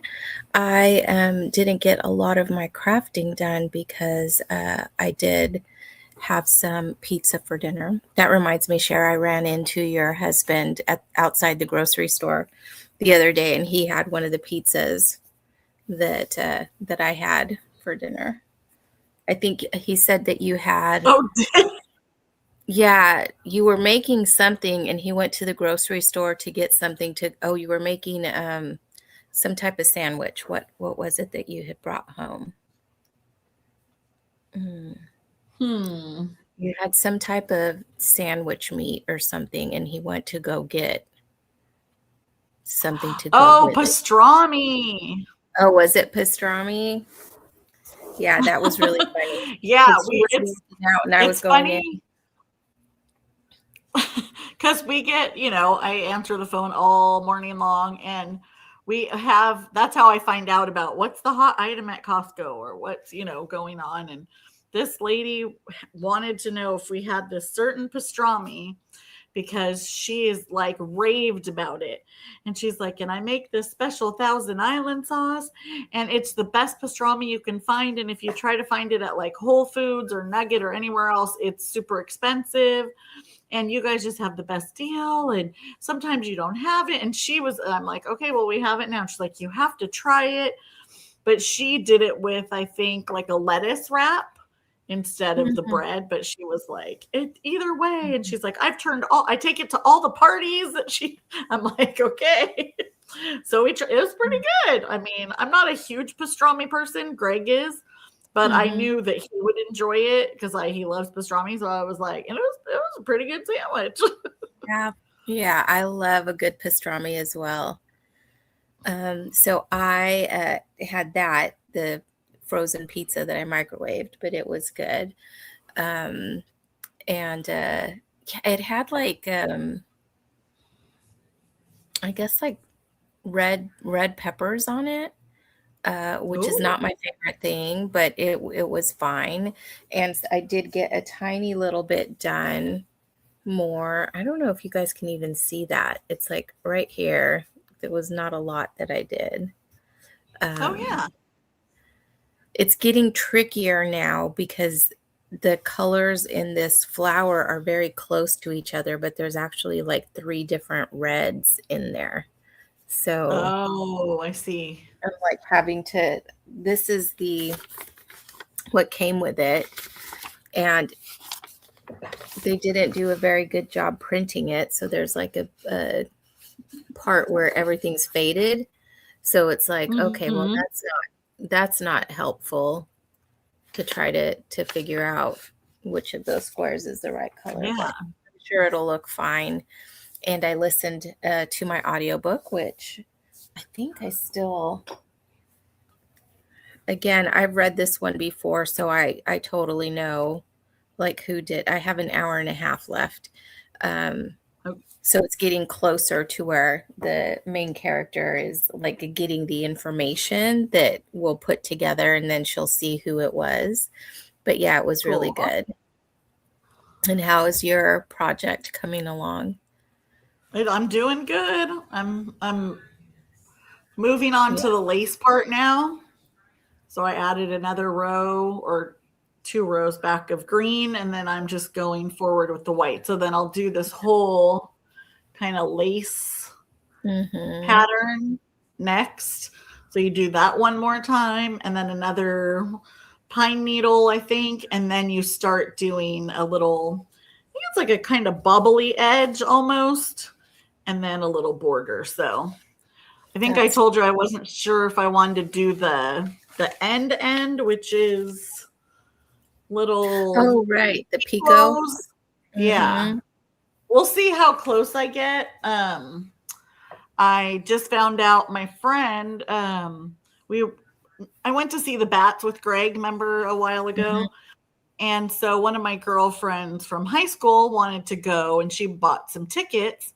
I didn't get a lot of my crafting done because I did have some pizza for dinner. That reminds me, Cher, I ran into your husband outside the grocery store the other day, and he had one of the pizzas that I had for dinner. I think he said that you had. Oh, Yeah, you were making something and he went to the grocery store to get something to you were making some type of sandwich. What was it that you had brought home? Mm. hmm. You had some type of sandwich meat or something and he went to go get something to go Oh, with it. pastrami. Oh, was it pastrami? Yeah, that was really funny Yeah, because she was walking out and I was it's going in. funny because we get, I answer the phone all morning long, and that's how I find out about what's the hot item at Costco or what's, going on. And this lady wanted to know if we had this certain pastrami because she is like raved about it. And she's like, and I make this special Thousand Island sauce, and it's the best pastrami you can find. And if you try to find it at like Whole Foods or Nugget or anywhere else, it's super expensive. And you guys just have the best deal. And sometimes you don't have it. And I'm like, okay, well, we have it now. She's like, you have to try it. But she did it with, I think, like a lettuce wrap instead of the Mhm. bread. But she was like, either way. And she's like, I take it to all the parties I'm like, okay. So it was pretty good. I mean, I'm not a huge pastrami person. Greg is, but I Mhm. knew that he would enjoy it because he loves pastrami. So I was like, and it was a pretty good sandwich. Yeah. Yeah, I love a good pastrami as well. So I had the frozen pizza that I microwaved, but it was good. Um, and yeah, it had like I guess like red peppers on it, which is Ooh. not my favorite thing, but it was fine. And I did get a tiny little bit done more. I don't know if you guys can even see that. It's like right here. There was not a lot that I did. Oh Um, yeah. It's getting trickier now because the colors in this flower are very close to each other, but there's actually like 3 different reds in there. So Oh, I see. I'm like having to this is the what came with it, and they didn't do a very good job printing it, so there's like a part where everything's faded. So it's like, okay, well, Hmm. that's not helpful to try to figure out which of those squares is the right color, but Yeah. I'm sure it'll look fine. And I listened to my audiobook, which I think I still, again, I've read this one before, so I totally know like who did. I have an hour and a half left. Um, Oh, so it's getting closer to where the main character is like getting the information that we'll put together and then she'll see who it was. But yeah, it was really cool. good. And how is your project coming along? I'm doing good. I'm moving on Yeah. to the lace part now. So I added another row or 2 rows back of green, and then I'm just going forward with the white. So then I'll do this whole kind of lace Mhm. pattern next. So you do that one more time, and then another pine needle, I think, and then you start doing a little, I think it's like a kind of bubbly edge almost, and then a little border. So I think I That's told you I wasn't sure if I wanted to do the end, which is little Oh, right, the picot. close. Yeah. Mhm. We'll see how close I get. I just found out my friend, we I went to see the Bats with Greg, remember a while Mhm. ago? And so one of my girlfriends from high school wanted to go, and she bought some tickets,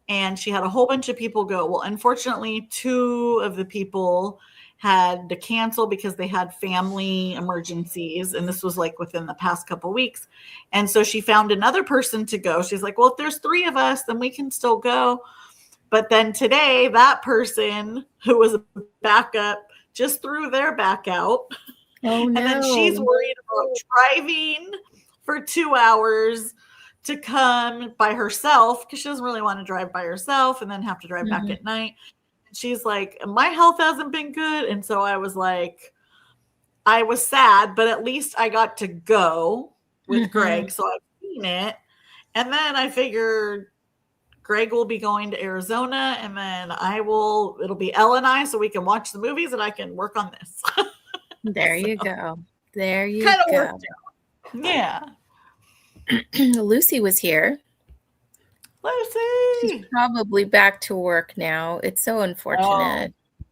and she had a whole bunch of people go. Well, unfortunately, 2 of the people had to cancel because they had family emergencies. And this was like within the past couple weeks. And so she found another person to go. She's like, well, if there's 3 of us, then we can still go. But then today, that person who was a backup just threw their back out. Oh, no. And then she's worried about driving for 2 hours to come by herself because she doesn't really want to drive by herself and then have to drive back at night. She's like, my health hasn't been good. And so I was like, I was sad, but at least I got to go with Greg. So I've seen it. And then I figured Greg will be going to Arizona, and then it'll be Elle and I, so we can watch the movies and I can work on this. There you go. There you go. Worked out. Yeah. Lucy was here. Lucy! She's probably back to work now. It's so unfortunate. Oh.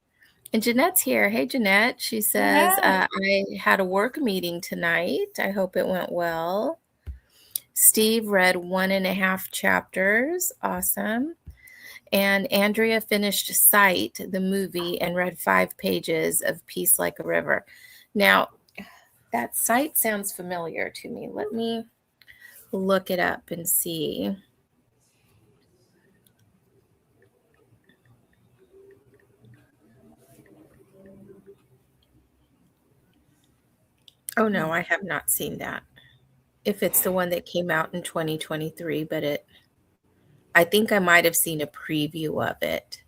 And Jeanette's here. Hey, Jeanette. She says, I had a work meeting tonight. I hope it went well. Steve read 1.5 chapters. Awesome. And Andrea finished Sight, the movie, and read 5 pages of Peace Like a River. Now, that Sight sounds familiar to me. Let me look it up and see. Oh, no, I have not seen that. If it's the one that came out in 2023, but I think I might have seen a preview of it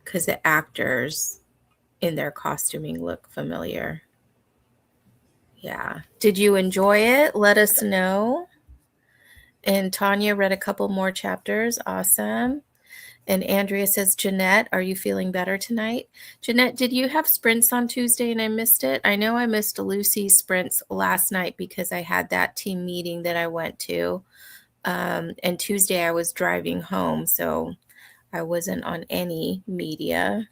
because the actors in their costuming look familiar. Yeah. Did you enjoy it? Let us know. And Tanya read a couple more chapters. Awesome. And Andrea says, Jeanette, are you feeling better tonight? Jeanette, did you have sprints on Tuesday and I missed it? I know I missed Lucy's sprints last night because I had that team meeting that I went to. And Tuesday I was driving home, so I wasn't on any media.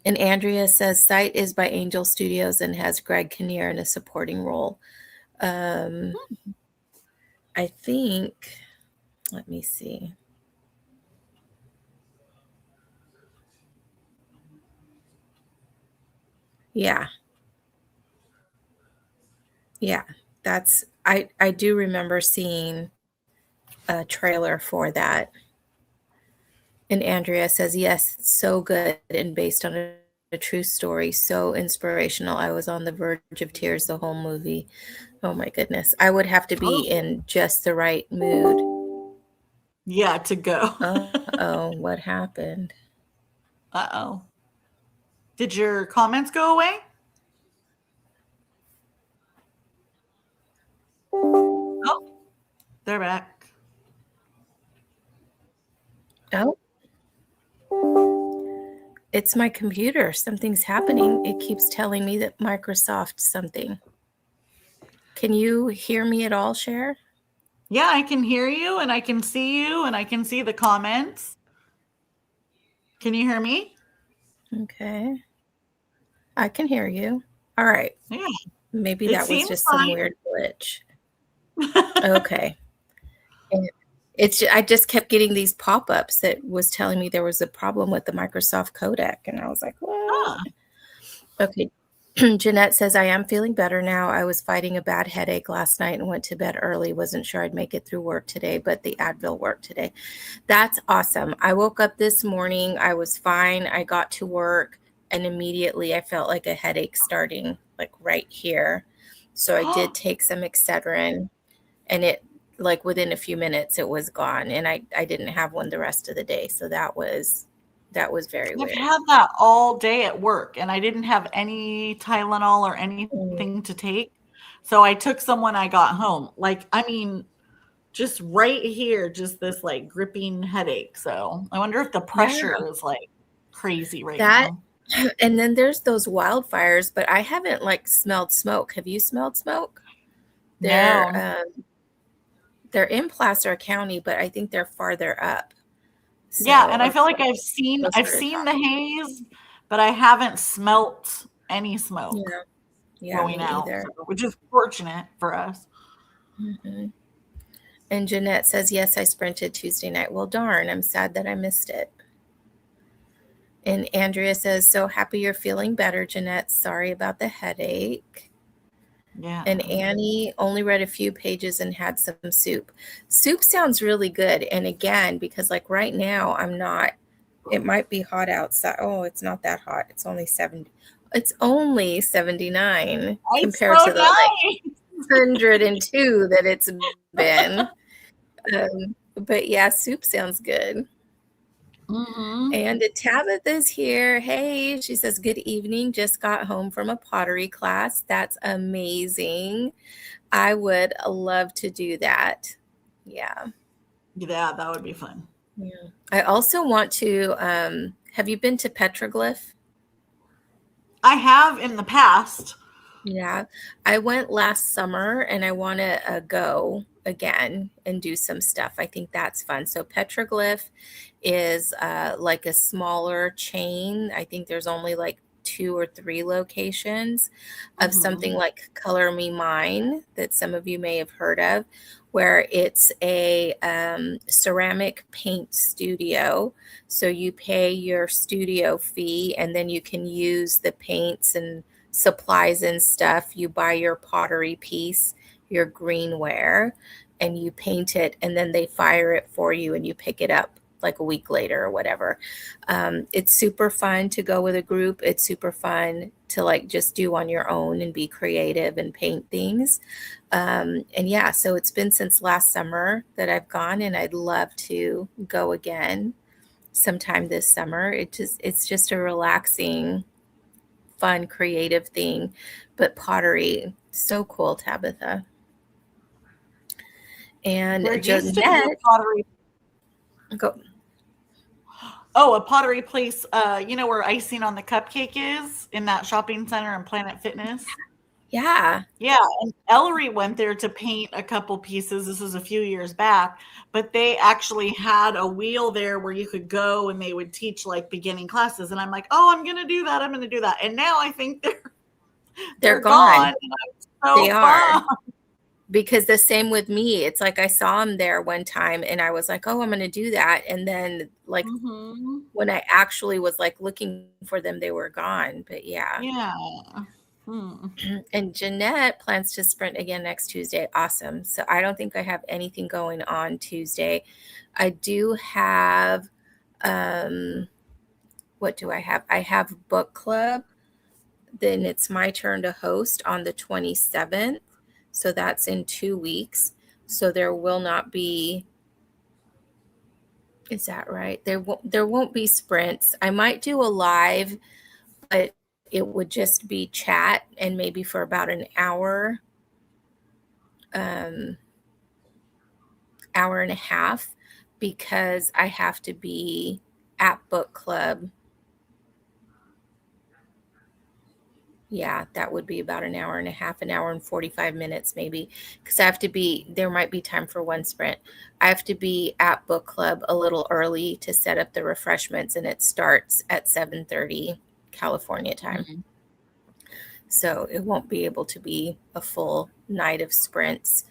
And Andrea says, Sight is by Angel Studios and has Greg Kinnear in a supporting role. I think, let me see. Yeah. Yeah, I do remember seeing a trailer for that. And Andrea says, yes, so good and based on a true story, so inspirational. I was on the verge of tears the whole movie. Oh my goodness. I would have to be in just the right mood. Yeah, to go. Uh-oh, what happened? Uh-oh. Did your comments go away? Oh, they're back. Oh. It's my computer. Something's happening. It keeps telling me that Microsoft something. Can you hear me at all, Cher? Yeah, I can hear you and I can see you and I can see the comments. Can you hear me? Okay. I can hear you. All right. Yeah. Maybe that was just some weird glitch. Okay. I just kept getting these pop-ups that was telling me there was a problem with the Microsoft codec. And I was like, what? Okay. Jeanette says, I am feeling better now. I was fighting a bad headache last night and went to bed early. Wasn't sure I'd make it through work today, but the Advil worked today. That's awesome. I woke up this morning. I was fine. I got to work and immediately I felt like a headache starting like right here. So I did take some Excedrin and it like within a few minutes it was gone and I didn't have one the rest of the day. So that was very weird. I've had that all day at work and I didn't have any Tylenol or anything to take. So I took some when I got home. Like, I mean, just right here, just this like gripping headache. So I wonder if the pressure is like crazy right now. And then there's those wildfires, but I haven't like smelled smoke. Have you smelled smoke? They're in Placer County, but I think they're farther up. So, yeah, and I feel like I've seen the haze, but I haven't smelt any smoke going out, which is fortunate for us. Mm-hmm. And Jeanette says, yes, I sprinted Tuesday night. Well, darn, I'm sad that I missed it. And Andrea says, so happy you're feeling better, Jeanette. Sorry about the headache. Yeah. And Annie only read a few pages and had some soup. Soup sounds really good. And again, because like right now I'm not, it might be hot outside. Oh, it's not that hot. It's only 70. It's only 79 compared so to the like 102 that it's been. But yeah, soup sounds good. Mm-hmm. And Tabitha's here. Hey, she says, good evening. Just got home from a pottery class. That's amazing. I would love to do that. Yeah. Yeah, that would be fun. Yeah. I also want to, have you been to Petroglyph? I have in the past. Yeah. I went last summer and I want to go again and do some stuff. I think that's fun. So Petroglyph is like a smaller chain. I think there's only like 2 or 3 locations of something like Color Me Mine that some of you may have heard of, where it's a ceramic paint studio. So you pay your studio fee and then you can use the paints and supplies and stuff. You buy your pottery piece, your greenware, and you paint it, and then they fire it for you and you pick it up like a week later or whatever. It's super fun to go with a group. It's super fun to like just do on your own and be creative and paint things. And yeah, so it's been since last summer that I've gone, and I'd love to go again sometime this summer. It's just a relaxing, fun, creative thing. But pottery, so cool, Tabitha. And There used to be a Jeanette, pottery. go. Oh, a pottery place. You know where icing on the cupcake is in that shopping center in Planet Fitness. Yeah. Yeah, and Ellery went there to paint a couple pieces. This was a few years back, but they actually had a wheel there where you could go and they would teach like beginning classes. And I'm like, oh, I'm gonna do that. I'm gonna do that. And now I think They're they're gone. gone. And I'm They so are. bummed. Because the same with me. It's like I saw them there one time and I was like, oh, I'm going to do that. And then, like, when I actually was like looking for them, they were gone. But yeah. Yeah. And Jeanette plans to sprint again next Tuesday. Awesome. So I don't think I have anything going on Tuesday. I do have, what do I have? I have book club. Then it's my turn to host on the 27th. So that's in 2 weeks. So there will not be, is that right? There won't be sprints. I might do a live, but it would just be chat and maybe for about an hour, hour and a half, because I have to be at book club. Yeah, that would be about an hour and a half, an hour and 45 minutes maybe, because I have to be, there might be time for one sprint. I have to be at book club a little early to set up the refreshments, and it starts at 7:30 California time. So it won't be able to be a full night of sprints.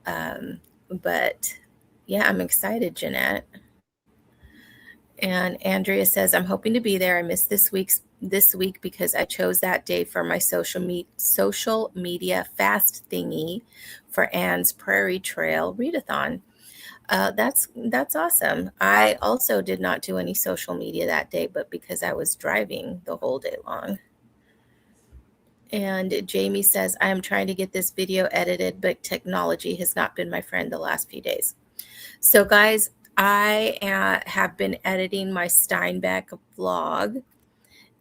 But yeah, I'm excited, Jeanette. And Andrea says, I'm hoping to be there. I missed this week because I chose that day for my social media fast thingy for Anne's Prairie Trail readathon. That's awesome. I also did not do any social media that day, but because I was driving the whole day long. And Jamie says, I am trying to get this video edited, but technology has not been my friend the last few days. So guys, I have been editing my Steinbeck vlog,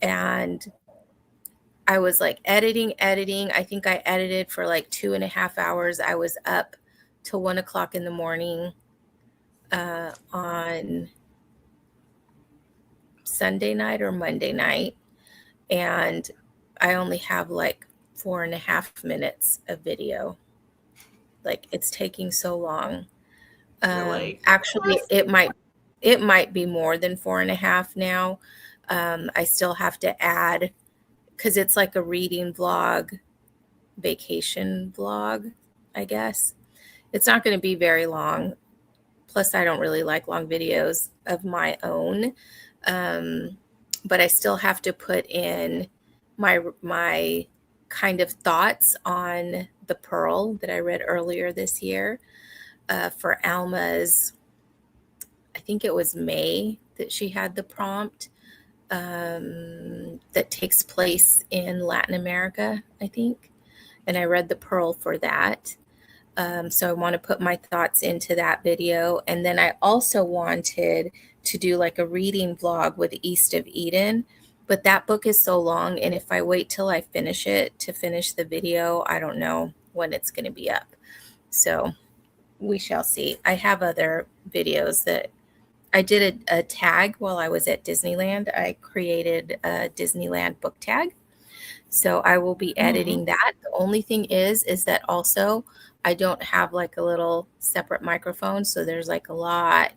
and I was like editing. I think I edited for like 2.5 hours. I was up till 1 o'clock in the morning on Sunday night or Monday night. And I only have like 4.5 minutes of video. Like, it's taking so long. Actually, it might be more than 4.5 now. I still have to add, because it's like a reading vlog, vacation vlog, I guess. It's not going to be very long. Plus, I don't really like long videos of my own. but I still have to put in my kind of thoughts on the pearl that I read earlier this year for Alma's. I think it was May that she had the prompt that takes place in Latin America, I think. And I read the pearl for that. So I want to put my thoughts into that video. And then I also wanted to do like a reading vlog with East of Eden. But that book is so long. And if I wait till I finish it to finish the video, I don't know when it's going to be up. So we shall see. I have other videos that I did a tag while I was at Disneyland. I created a Disneyland book tag. So I will be editing that. The only thing is that also I don't have like a little separate microphone. So there's like a lot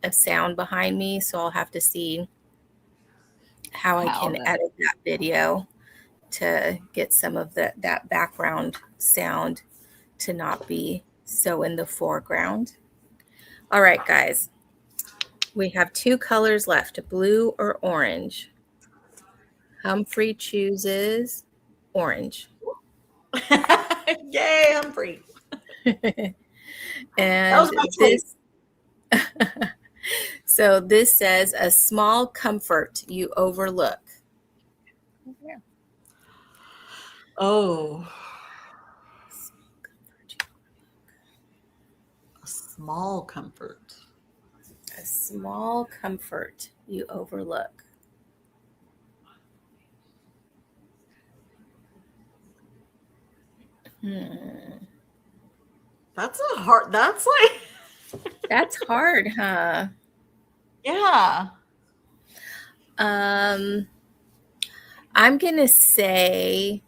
of sound behind me. So I'll have to see how I can edit that video to get some of that background sound to not be so in the foreground. All right, guys. We have 2 colors left, blue or orange. Humphrey chooses orange. Yay, Humphrey. And this so this says a small comfort you overlook. Yeah. Oh. A small comfort. A small comfort you overlook. That's That's hard, huh? Yeah. I'm gonna say,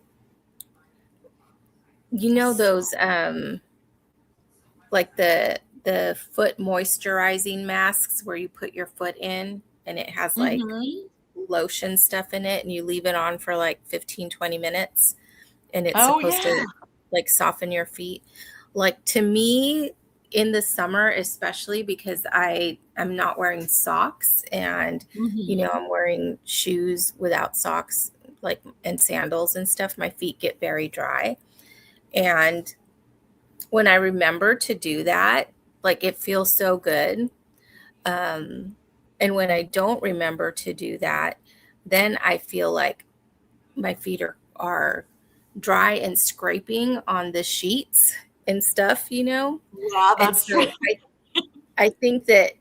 you know, those like the foot moisturizing masks where you put your foot in and it has like lotion stuff in it and you leave it on for like 15-20 minutes and it's supposed to like soften your feet. Like to me in the summer, especially because I'm not wearing socks and you know, I'm wearing shoes without socks, like, and sandals and stuff, my feet get very dry. And when I remember to do that, like it feels so good. And when I don't remember to do that, then I feel like my feet are dry and scraping on the sheets and stuff, you know? Yeah, that's true. I think that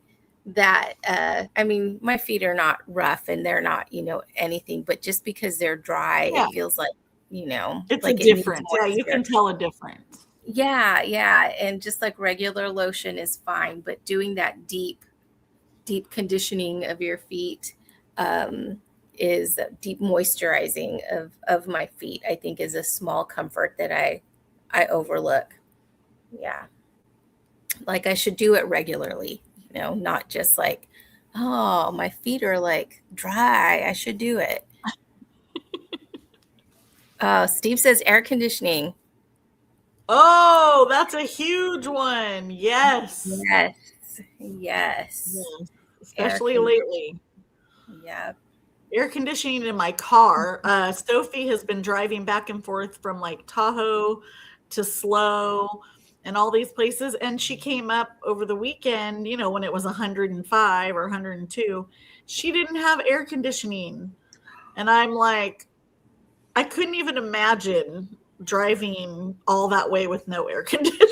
I mean, my feet are not rough and they're not, you know, anything, but just because they're dry, it feels like, you know, it's like a difference. Yeah, you can tell a difference. Yeah. And just like regular lotion is fine, but doing that deep conditioning of your feet is deep moisturizing of my feet, I think is a small comfort that I overlook. Yeah. Like I should do it regularly, you know, not just like, oh, my feet are like dry, I should do it. Steve says air conditioning. Oh, that's a huge one. Yes. Especially lately. Yeah. Air conditioning in my car. Sophie has been driving back and forth from like Tahoe to Slow and all these places. And she came up over the weekend, you know, when it was 105 or 102. She didn't have air conditioning. And I'm like, I couldn't even imagine driving all that way with no air conditioning.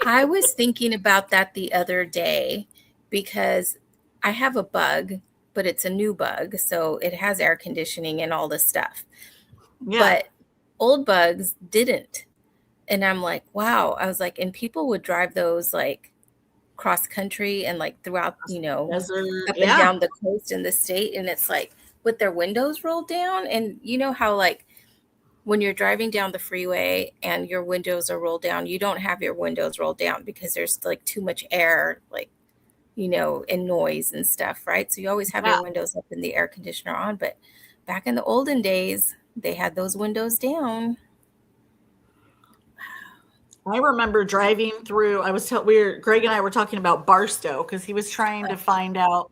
I was thinking about that the other day because I have a Bug, but it's a new Bug, so it has air conditioning and all this stuff. Yeah. But old Bugs didn't. And I'm like, wow. I was like, and people would drive those like cross country and like throughout, you know, up and down the coast in the state. And it's like with their windows rolled down. And you know how like when you're driving down the freeway and your windows are rolled down, you don't have your windows rolled down because there's like too much air, like, you know, and noise and stuff, right? So you always have your windows up and the air conditioner on. But back in the olden days, they had those windows down. I remember driving through, Greg and I were talking about Barstow because he was trying to find out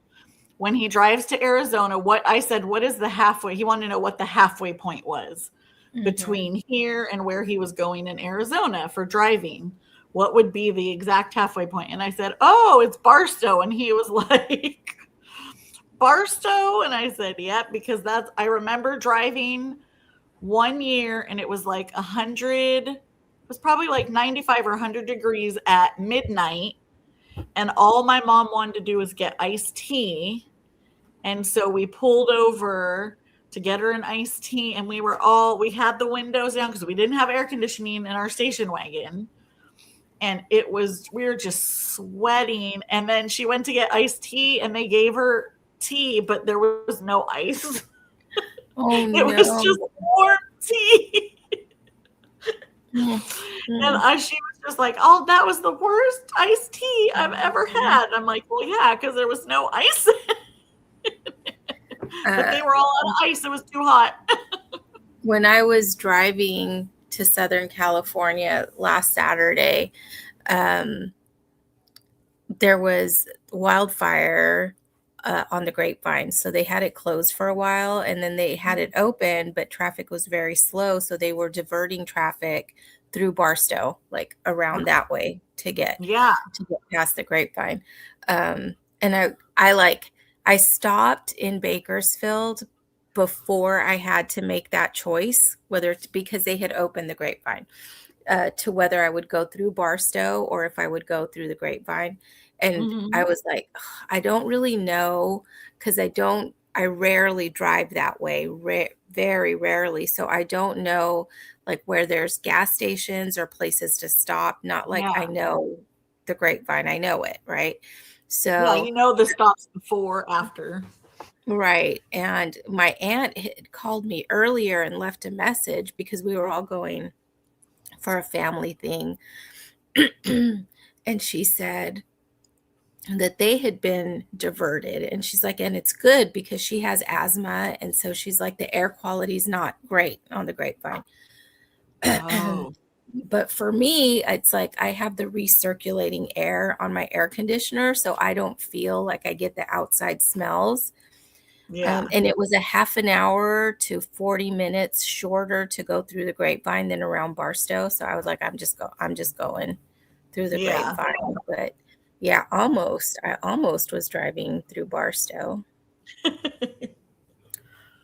when he drives to Arizona, what is the halfway? He wanted to know what the halfway point was between here and where he was going in Arizona for driving. What would be the exact halfway point? And I said, oh, it's Barstow. And he was like, Barstow? And I said, yeah, because I remember driving one year and it was like 100, it was probably like 95 or 100 degrees at midnight. And all my mom wanted to do was get iced tea. And so we pulled over to get her an iced tea. And we had the windows down because we didn't have air conditioning in our station wagon. And we were just sweating. And then she went to get iced tea and they gave her tea, but there was no ice. Oh, it was just warm tea. And she was just like, oh, that was the worst iced tea I've ever had. I'm like, well, yeah, because there was no ice. But they were all on ice. It was too hot. When I was driving to Southern California last Saturday, there was wildfire on the Grapevine. So they had it closed for a while and then they had it open, but traffic was very slow. So they were diverting traffic through Barstow, like around that way to get past the Grapevine. And I stopped in Bakersfield before I had to make that choice, whether it's because they had opened the Grapevine, to whether I would go through Barstow or if I would go through the Grapevine. And I was like, I don't really know because I rarely drive that way, very rarely. So I don't know like where there's gas stations or places to stop. Not like I know the Grapevine, I know it, right? So you know the stops before, after. Right. And my aunt had called me earlier and left a message because we were all going for a family thing. And she said that they had been diverted. And she's like, and it's good because she has asthma. And so she's like, the air quality is not great on the Grapevine. Oh. But for me, it's like I have the recirculating air on my air conditioner. So I don't feel like I get the outside smells. Yeah. And it was a half an hour to 40 minutes shorter to go through the Grapevine than around Barstow. So I was like, I'm just going through the Grapevine. But yeah, I almost was driving through Barstow.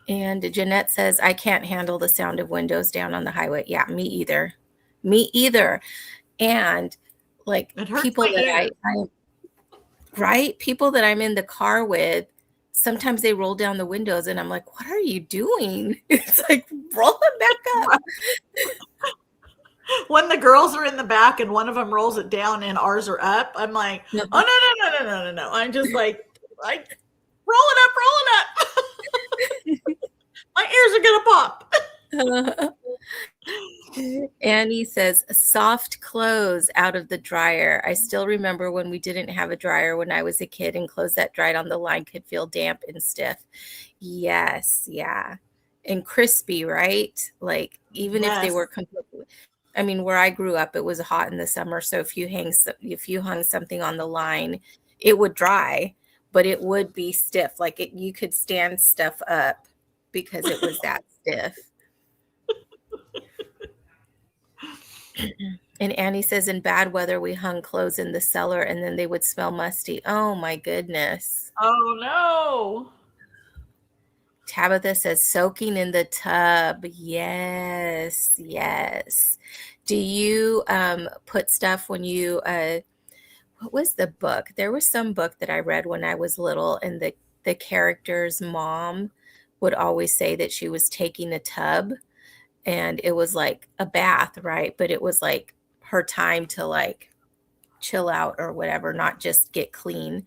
And Jeanette says, I can't handle the sound of windows down on the highway. Yeah, me either. Me either. And like people that people that I'm in the car with, sometimes they roll down the windows and I'm like, what are you doing? It's like, roll them back up. When the girls are in the back and one of them rolls it down and ours are up, I'm like, oh, no. I'm just like roll it up. My ears are going to pop. Annie says, soft clothes out of the dryer. I still remember when we didn't have a dryer when I was a kid and clothes that dried on the line could feel damp and stiff. Yes. Yeah. And crispy, right? Like even if they were completely, I mean, where I grew up, it was hot in the summer. So if you hung something on the line, it would dry, but it would be stiff. Like you could stand stuff up because it was that stiff. And Annie says, in bad weather, we hung clothes in the cellar and then they would smell musty. Oh my goodness. Oh no. Tabitha says, soaking in the tub. Yes. Do you put stuff when you, what was the book? There was some book that I read when I was little and the character's mom would always say that she was taking a tub. And it was like a bath, right? But it was like her time to like chill out or whatever, not just get clean.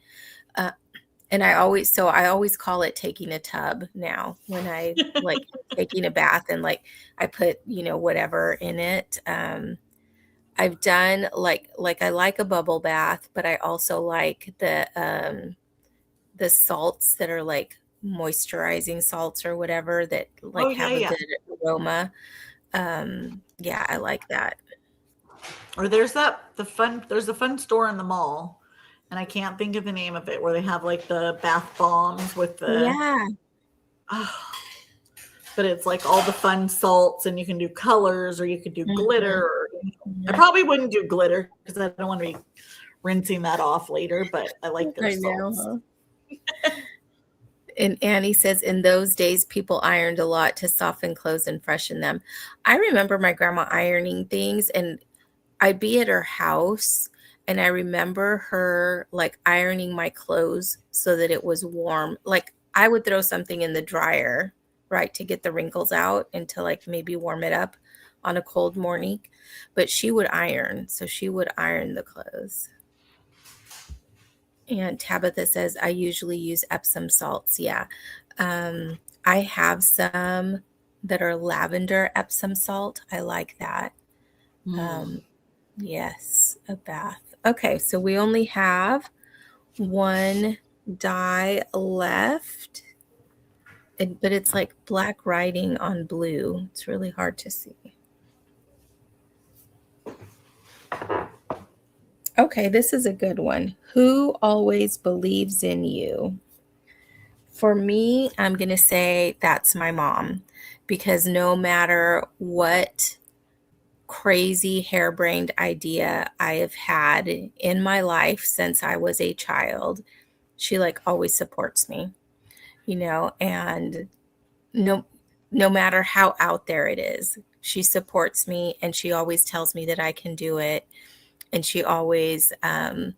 And I always call it taking a tub now when I like taking a bath and like I put, whatever in it. I've done like I like a bubble bath, but I also like the salts that are like moisturizing salts or whatever that like have a good aroma. I like that. Or there's a fun store in the mall and I can't think of the name of it, where they have like the bath bombs with the, Yeah. but it's like all the fun salts, and you can do colors, or you could do glitter. Or, I Mhm. probably wouldn't do glitter because I don't want to be rinsing that off later, but I like their I know, salts. huh? And Annie says, in those days, people ironed a lot to soften clothes and freshen them. I remember my grandma ironing things, and I'd be at her house, and I remember her like ironing my clothes so that it was warm. Like I would throw something in the dryer, right, to get the wrinkles out and to like maybe warm it up on a cold morning. But she would iron, so she would iron the clothes. And Tabitha says, I usually use Epsom salts. Yeah. I have some that are lavender Epsom salt. I like that. Yes, a bath. Okay, so we only have one die left, but it's like black writing on blue. It's really hard to see. Okay, this is a good one. Who always believes in you? For me, I'm going to say that's my mom, because no matter what crazy harebrained idea I have had in my life since I was a child, she like always supports me, and no matter how out there it is, she supports me, and she always tells me that I can do it. And she always, I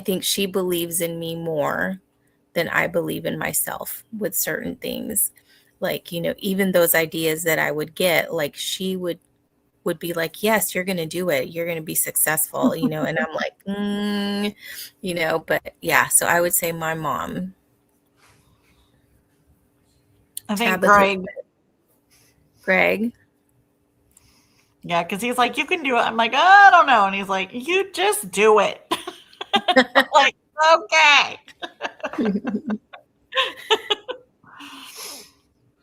think she believes in me more than I believe in myself with certain things. Like, even those ideas that I would get, like she would be like, yes, you're going to do it. You're going to be successful, and I'm like, but yeah, so I would say my mom. I think Tabitha. Greg. Yeah, because he's like, you can do it. I'm like, I don't know. And he's like, you just do it. Like, okay.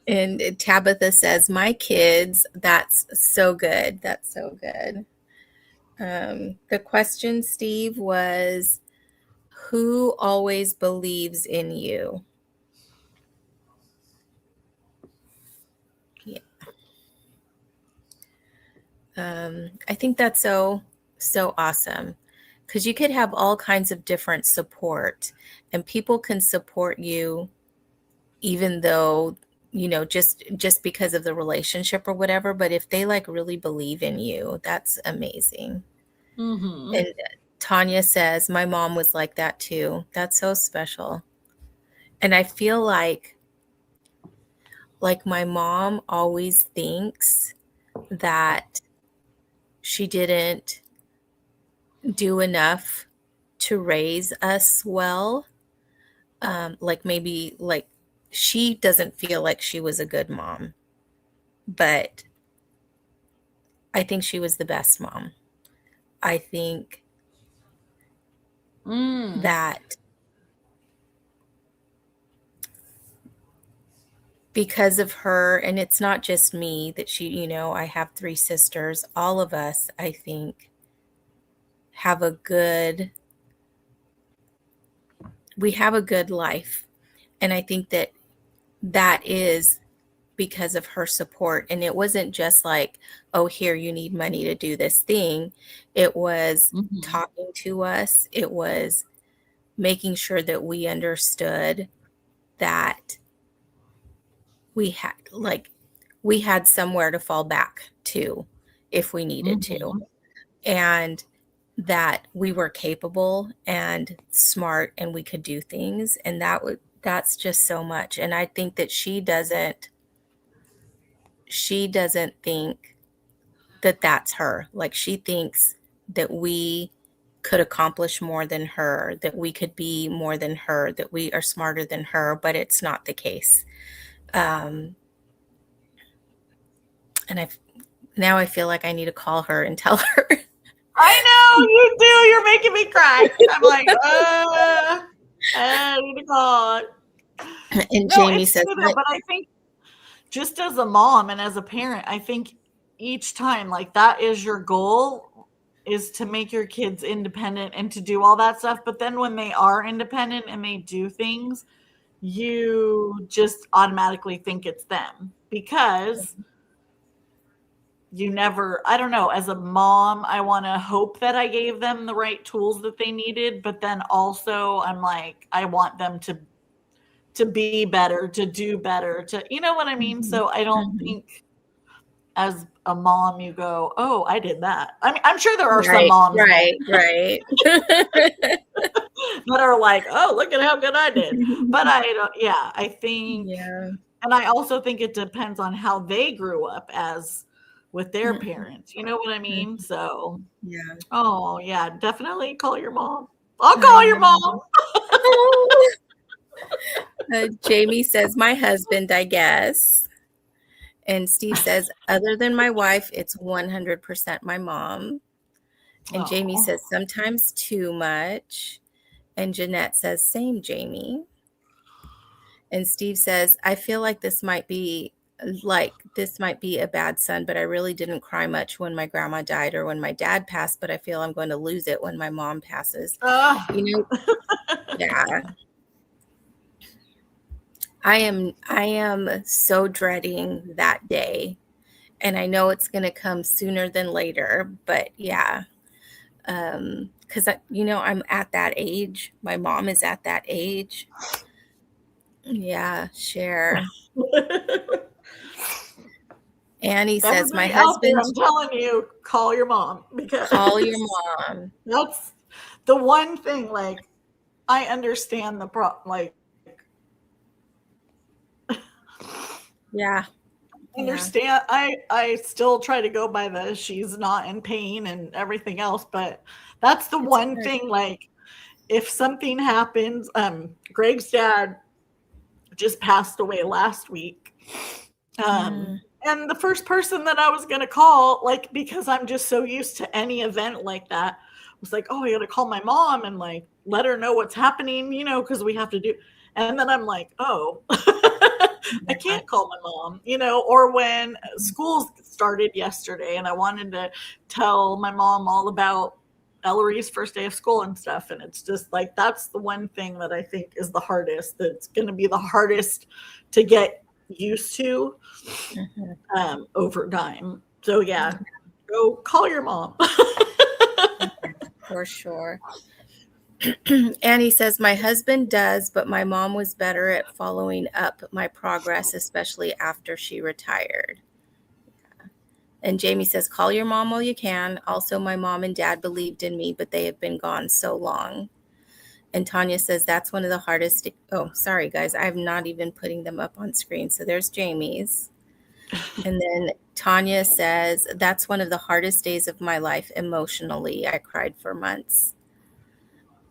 And Tabitha says, my kids, that's so good. That's so good. The question, Steve, was who always believes in you? Yeah. I think that's so awesome, because you could have all kinds of different support, and people can support you even though, just because of the relationship or whatever. But if they like really believe in you, that's amazing. And Tanya says, my mom was like that too. That's so special. And I feel like my mom always thinks that she didn't do enough to raise us well. Like maybe like she doesn't feel like she was a good mom, but I think she was the best mom. I think that because of her, and it's not just me, that she, I have 3 sisters, all of us, I think, have we have a good life. And I think that is because of her support. And it wasn't just like, oh, here, you need money to do this thing. It was talking to us. It was making sure that we understood that we had somewhere to fall back to if we needed to, and that we were capable and smart and we could do things. And that's just so much. And I think that she doesn't think that that's her. Like, she thinks that we could accomplish more than her, that we could be more than her, that we are smarter than her, but it's not the case. And now I feel like I need to call her and tell her. I know you do. You're making me cry. I'm like, I need to call it. And Jamie says, true, but I think just as a mom and as a parent, I think each time, like, that is your goal. is to make your kids independent and to do all that stuff. But then when they are independent and they do things, you just automatically think it's them because you never, I don't know, as a mom, I want to hope that I gave them the right tools that they needed, but then also I'm like, I want them to be better, to do better, to, you know what I mean? Mhm. So I don't Mhm. think as a mom you go, oh, I did that. I mean, I'm sure there are some Right, moms that right, right. that are like, oh, look at how good I did. But I don't, yeah, I think, Yeah. and I also think it depends on how they grew up as with their Mhm, parents. You know what I mean? mhm. So, Yeah, oh, yeah, definitely call your mom. I'll I call your mom. know. Oh. Jamie says, "My husband, I guess." And Steve says, "Other than my wife, it's 100% my mom." And Jamie Oh, says, "Sometimes too much." And Jeanette says, "Same, Jamie." And Steve says, "I feel this might be a bad son, but I really didn't cry much when my grandma died or when my dad passed, but I feel I'm going to lose it when my mom passes." uh, You know, yeah. I am so dreading that day. And I know it's going to come sooner than later, but yeah. Cuz I'm at that age. My mom is at that age. Yeah, share. Annie says, "My everybody out there, husband, I'm telling you, call your mom call your because mom." that's the one thing. Like, I understand the like, Yeah, yeah. understand. I still try to go by the she's not in pain and everything else, but that's the It's one hard. thing. Like, if something happens, Greg's dad just passed away last week. Mm, And the first person that I was gonna call, like, because I'm just so used to any event like that, was like, oh, I gotta call my mom and like let her know what's happening, because we have to do. And then I'm like, oh, I yeah. can't call my mom, or when school started yesterday and I wanted to tell my mom all about Ellery's first day of school and stuff. And it's just like, that's the one thing that I think is the hardest, that's going to be the hardest to get used to Mhm. over time. So, yeah, go call your mom. For sure. Annie says, "My husband does, but my mom was better at following up my progress, especially after she retired." And Jamie says, "Call your mom while you can. Also, my mom and dad believed in me, but they have been gone so long." And Tanya says, "That's one of the hardest." Oh, sorry, guys. I'm not even putting them up on screen. So there's Jamie's. And then Tanya says, "That's one of the hardest days of my life emotionally. I cried for months."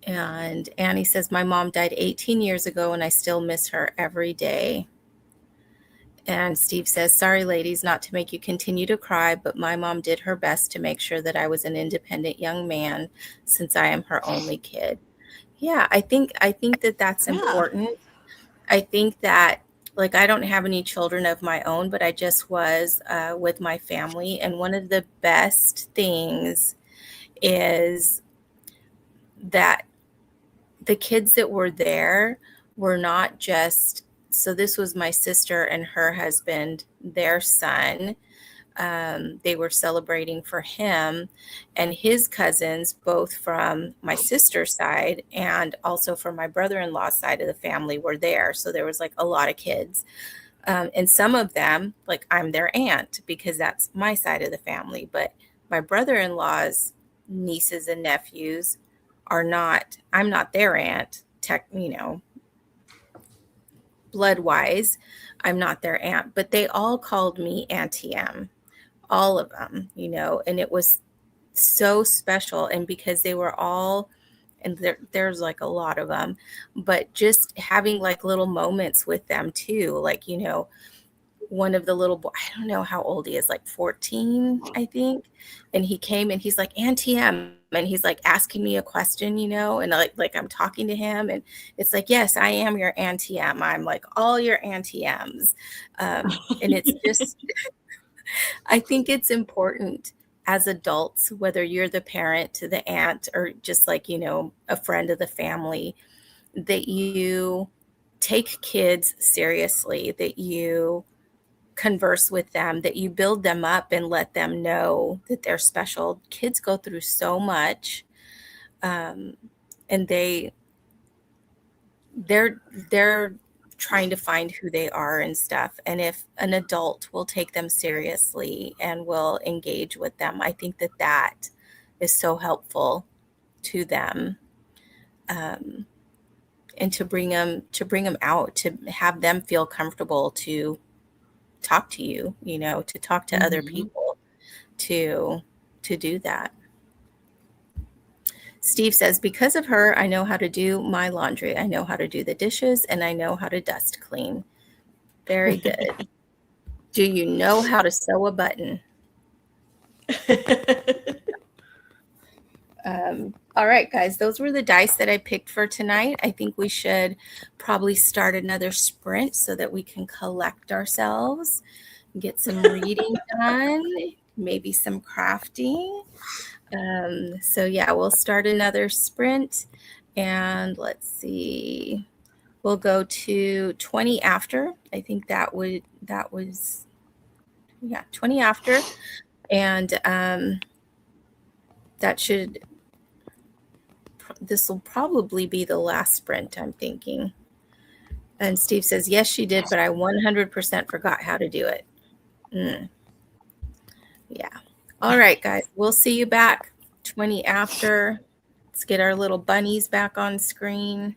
And Annie says, "My mom died 18 years ago and I still miss her every day." And Steve says, "Sorry, ladies, not to make you continue to cry, but my mom did her best to make sure that I was an independent young man since I am her only kid." Yeah, I think that that's Yeah. important. I think that, like, I don't have any children of my own, but I just was with my family. And one of the best things is that the kids that were there were not just, so this was my sister and her husband, their son. They were celebrating for him, and his cousins, both from my sister's side and also from my brother-in-law's side of the family, were there. So there was like a lot of kids. And some of them, like, I'm their aunt because that's my side of the family. But my brother-in-law's nieces and nephews are not, I'm not their aunt, blood wise. I'm not their aunt, but they all called me Auntie M, all of them, and it was so special. And because they were all, and there's like a lot of them, but just having like little moments with them too, like, one of the little boy, I don't know how old he is, like 14, I think. And he came and he's like, "Auntie M," and he's like asking me a question, and like I'm talking to him, and it's like, "Yes, I am your Auntie M. I'm like all your Auntie M's." And it's just, I think it's important as adults, whether you're the parent, the aunt, or just like, a friend of the family, that you take kids seriously, that you converse with them, that you build them up and let them know that they're special. Kids go through so much, and they're trying to find who they are and stuff. And if an adult will take them seriously and will engage with them, I think that that is so helpful to them. And to bring them out, to have them feel comfortable to talk to you, to talk to other Mm-hmm. people, to do that. Steve says, because of her, I know how to do my laundry. I know how to do the dishes, and I know how to dust clean. Very good. Do you know how to sew a button? All right, guys, those were the dice that I picked for tonight. I think we should probably start another sprint so that we can collect ourselves, get some reading done, maybe some crafting. So yeah, we'll start another sprint, and let's see. We'll go to 20 after. I think that was 20 after, and this will probably be the last sprint, I'm thinking. And Steve says, yes, she did, but I 100% forgot how to do it. Yeah. All right, guys, we'll see you back 20 after. Let's get our little bunnies back on screen.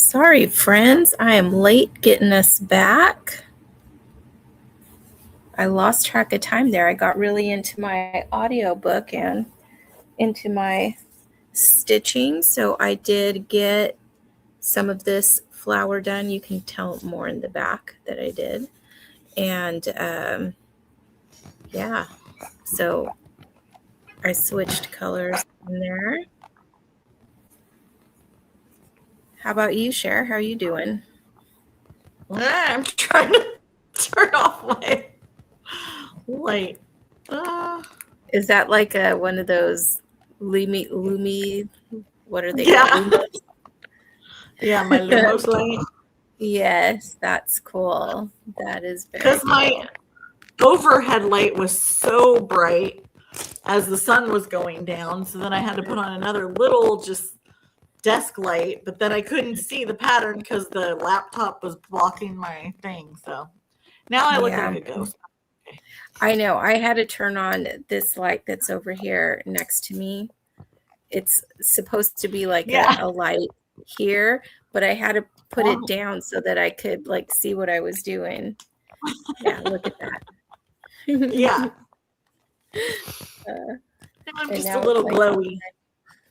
Sorry, friends, I am late getting us back. I lost track of time there. I got really into my audiobook and into my stitching. So I did get some of this flower done. You can tell more in the back that I did. And yeah, so I switched colors in there. How about you, Cher? How are you doing? I'm trying to turn off my light. Is that like one of those Lumi, what are they Yeah. called? Lumos? Yeah, my Lumos light. Yes, that's cool. That is very Because cool. my overhead light was so bright as the sun was going down, so then I had to put on another little just desk light, but then I couldn't see the pattern because the laptop was blocking my thing. So now I look like a ghost. I know. I had to turn on this light that's over here next to me. It's supposed to be like a light here, but I had to put it down so that I could like see what I was doing. Yeah, look at that. Yeah. I'm just a little glowy.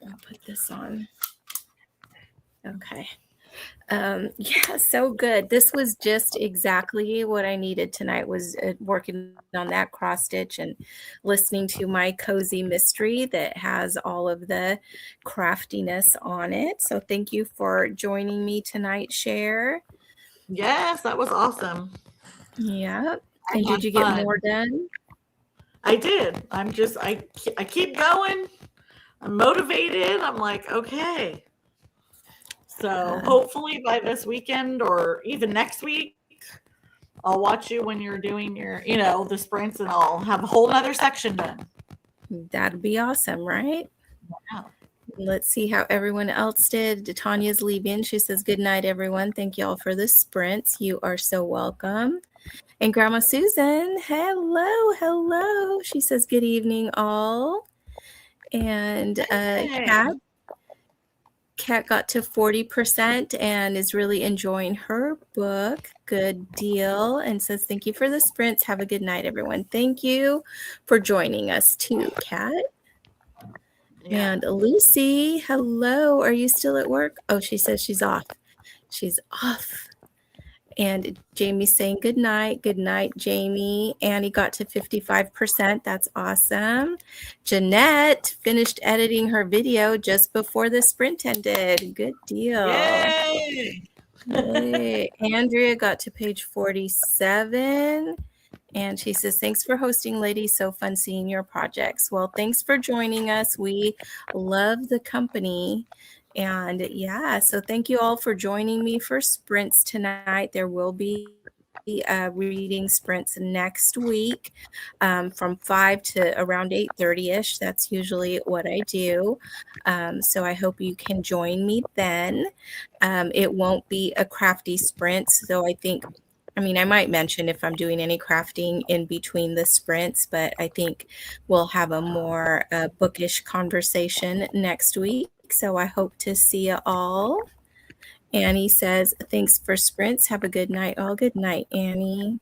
I'll put this on. Okay. Yeah, so good. This was just exactly what I needed tonight, was working on that cross stitch and listening to my cozy mystery that has all of the craftiness on it. So thank you for joining me tonight, Cher. Yes, that was awesome. Yeah. And did you get more done? I did. I keep going. I'm motivated. I'm like, okay. So hopefully by this weekend or even next week, I'll watch you when you're doing your, the sprints, and I'll have a whole nother section done. That'd be awesome, right? Yeah. Let's see how everyone else did. Tanya's leaving. She says, good night, everyone. Thank you all for the sprints. You are so welcome. And Grandma Susan, hello. She says, good evening, all. And Kat got to 40% and is really enjoying her book. Good deal. And says, thank you for the sprints. Have a good night, everyone. Thank you for joining us too, Kat. Yeah. And Lucy, hello. Are you still at work? Oh, she says she's off. She's off. And Jamie's saying good night. Good night, Jamie. Annie got to 55%. That's awesome. Jeanette finished editing her video just before the sprint ended. Good deal. Yay! Yay. Andrea got to page 47. And she says, thanks for hosting, ladies. So fun seeing your projects. Well, thanks for joining us. We love the company. And yeah, so thank you all for joining me for sprints tonight. There will be reading sprints next week from 5 to around 8:30ish. That's usually what I do. So I hope you can join me then. It won't be a crafty sprint. So I might mention if I'm doing any crafting in between the sprints, but I think we'll have a more bookish conversation next week. So I hope to see you all. Annie says, thanks for sprints. Have a good night. All good night, Annie.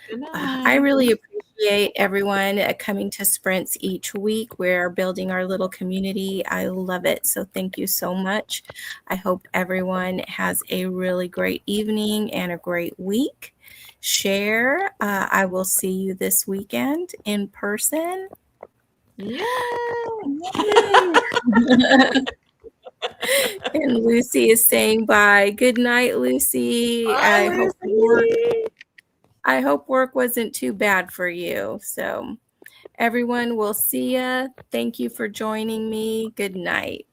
Good night. I really appreciate everyone coming to sprints each week. We're building our little community. I love it. So thank you so much. I hope everyone has a really great evening and a great week. Cher, I will see you this weekend in person. Yay! And Lucy is saying bye. Good night, Lucy. Bye, Lucy. I hope work wasn't too bad for you. So everyone, we'll see ya. Thank you for joining me. Good night.